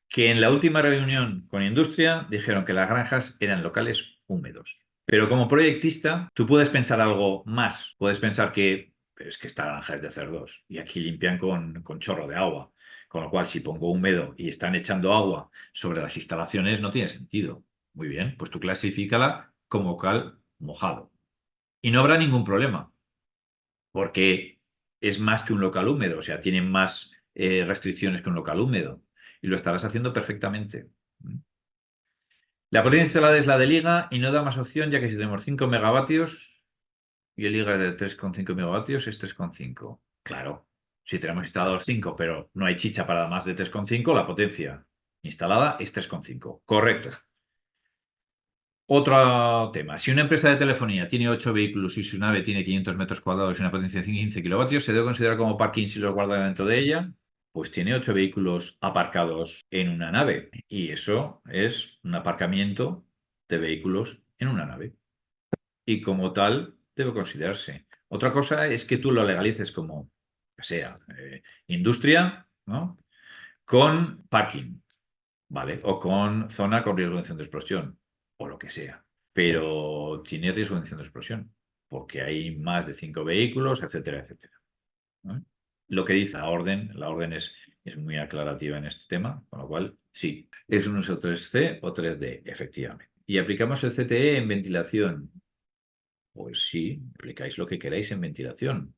Que en la última reunión con industria dijeron que las granjas eran locales húmedos. Pero como proyectista, tú puedes pensar algo más. Puedes pensar que "Pero es que esta granja es de cerdos y aquí limpian con chorro de agua. Con lo cual, si pongo húmedo y están echando agua sobre las instalaciones, no tiene sentido". Muy bien, pues tú clasifícala como local mojado. Y no habrá ningún problema, porque es más que un local húmedo, o sea, tiene más restricciones que un local húmedo y lo estarás haciendo perfectamente. La potencia instalada es la de liga y no da más opción, ya que si tenemos 5 megavatios y el liga es de 3,5 megavatios, es 3,5. Claro, si tenemos instalados 5, pero no hay chicha para más de 3,5, la potencia instalada es 3,5. Correcto. Otro tema: si una empresa de telefonía tiene 8 vehículos y su nave tiene 500 metros cuadrados y una potencia de 15 kilovatios, ¿se debe considerar como parking si los guarda dentro de ella? Pues tiene 8 vehículos aparcados en una nave y eso es un aparcamiento de vehículos en una nave y como tal debe considerarse. Otra cosa es que tú lo legalices como, que sea, industria, ¿no? Con parking, ¿vale? O con zona con riesgo de incendio de explosión, o lo que sea. Pero tiene riesgo de incendio de explosión, porque hay más de 5 vehículos, etcétera, etcétera, ¿no? Lo que dice la orden es muy aclarativa en este tema, con lo cual, sí, es un uso 3C o 3D, efectivamente. ¿Y aplicamos el CTE en ventilación? Pues sí, aplicáis lo que queráis en ventilación.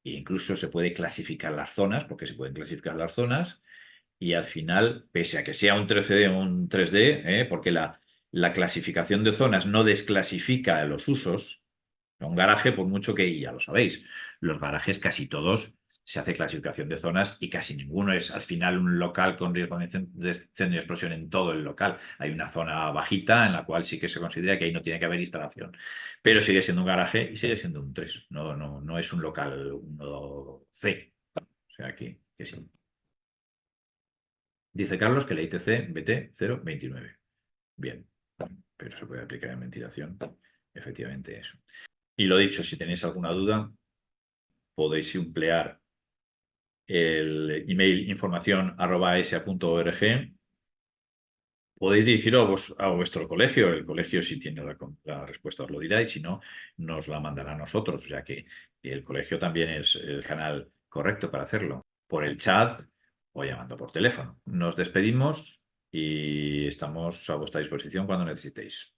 E incluso se puede clasificar las zonas, porque se pueden clasificar las zonas, y al final, pese a que sea un 3D o un 3D, porque la clasificación de zonas no desclasifica los usos. Un garaje, por mucho que, y ya lo sabéis, los garajes casi todos se hace clasificación de zonas y casi ninguno es al final un local con riesgo de incendio y explosión en todo el local. Hay una zona bajita en la cual sí que se considera que ahí no tiene que haber instalación, pero sigue siendo un garaje y sigue siendo un 3. No, no, no es un local 1C. O sea que sí. Dice Carlos que la ITC BT 029. Bien, pero se puede aplicar en ventilación, efectivamente eso. Y lo dicho, si tenéis alguna duda, podéis emplear el email información@esa.org. Podéis dirigiros a vuestro colegio. El colegio, si tiene la respuesta, os lo dirá, y si no, nos la mandará a nosotros, ya que el colegio también es el canal correcto para hacerlo, por el chat o llamando por teléfono. Nos despedimos y estamos a vuestra disposición cuando necesitéis.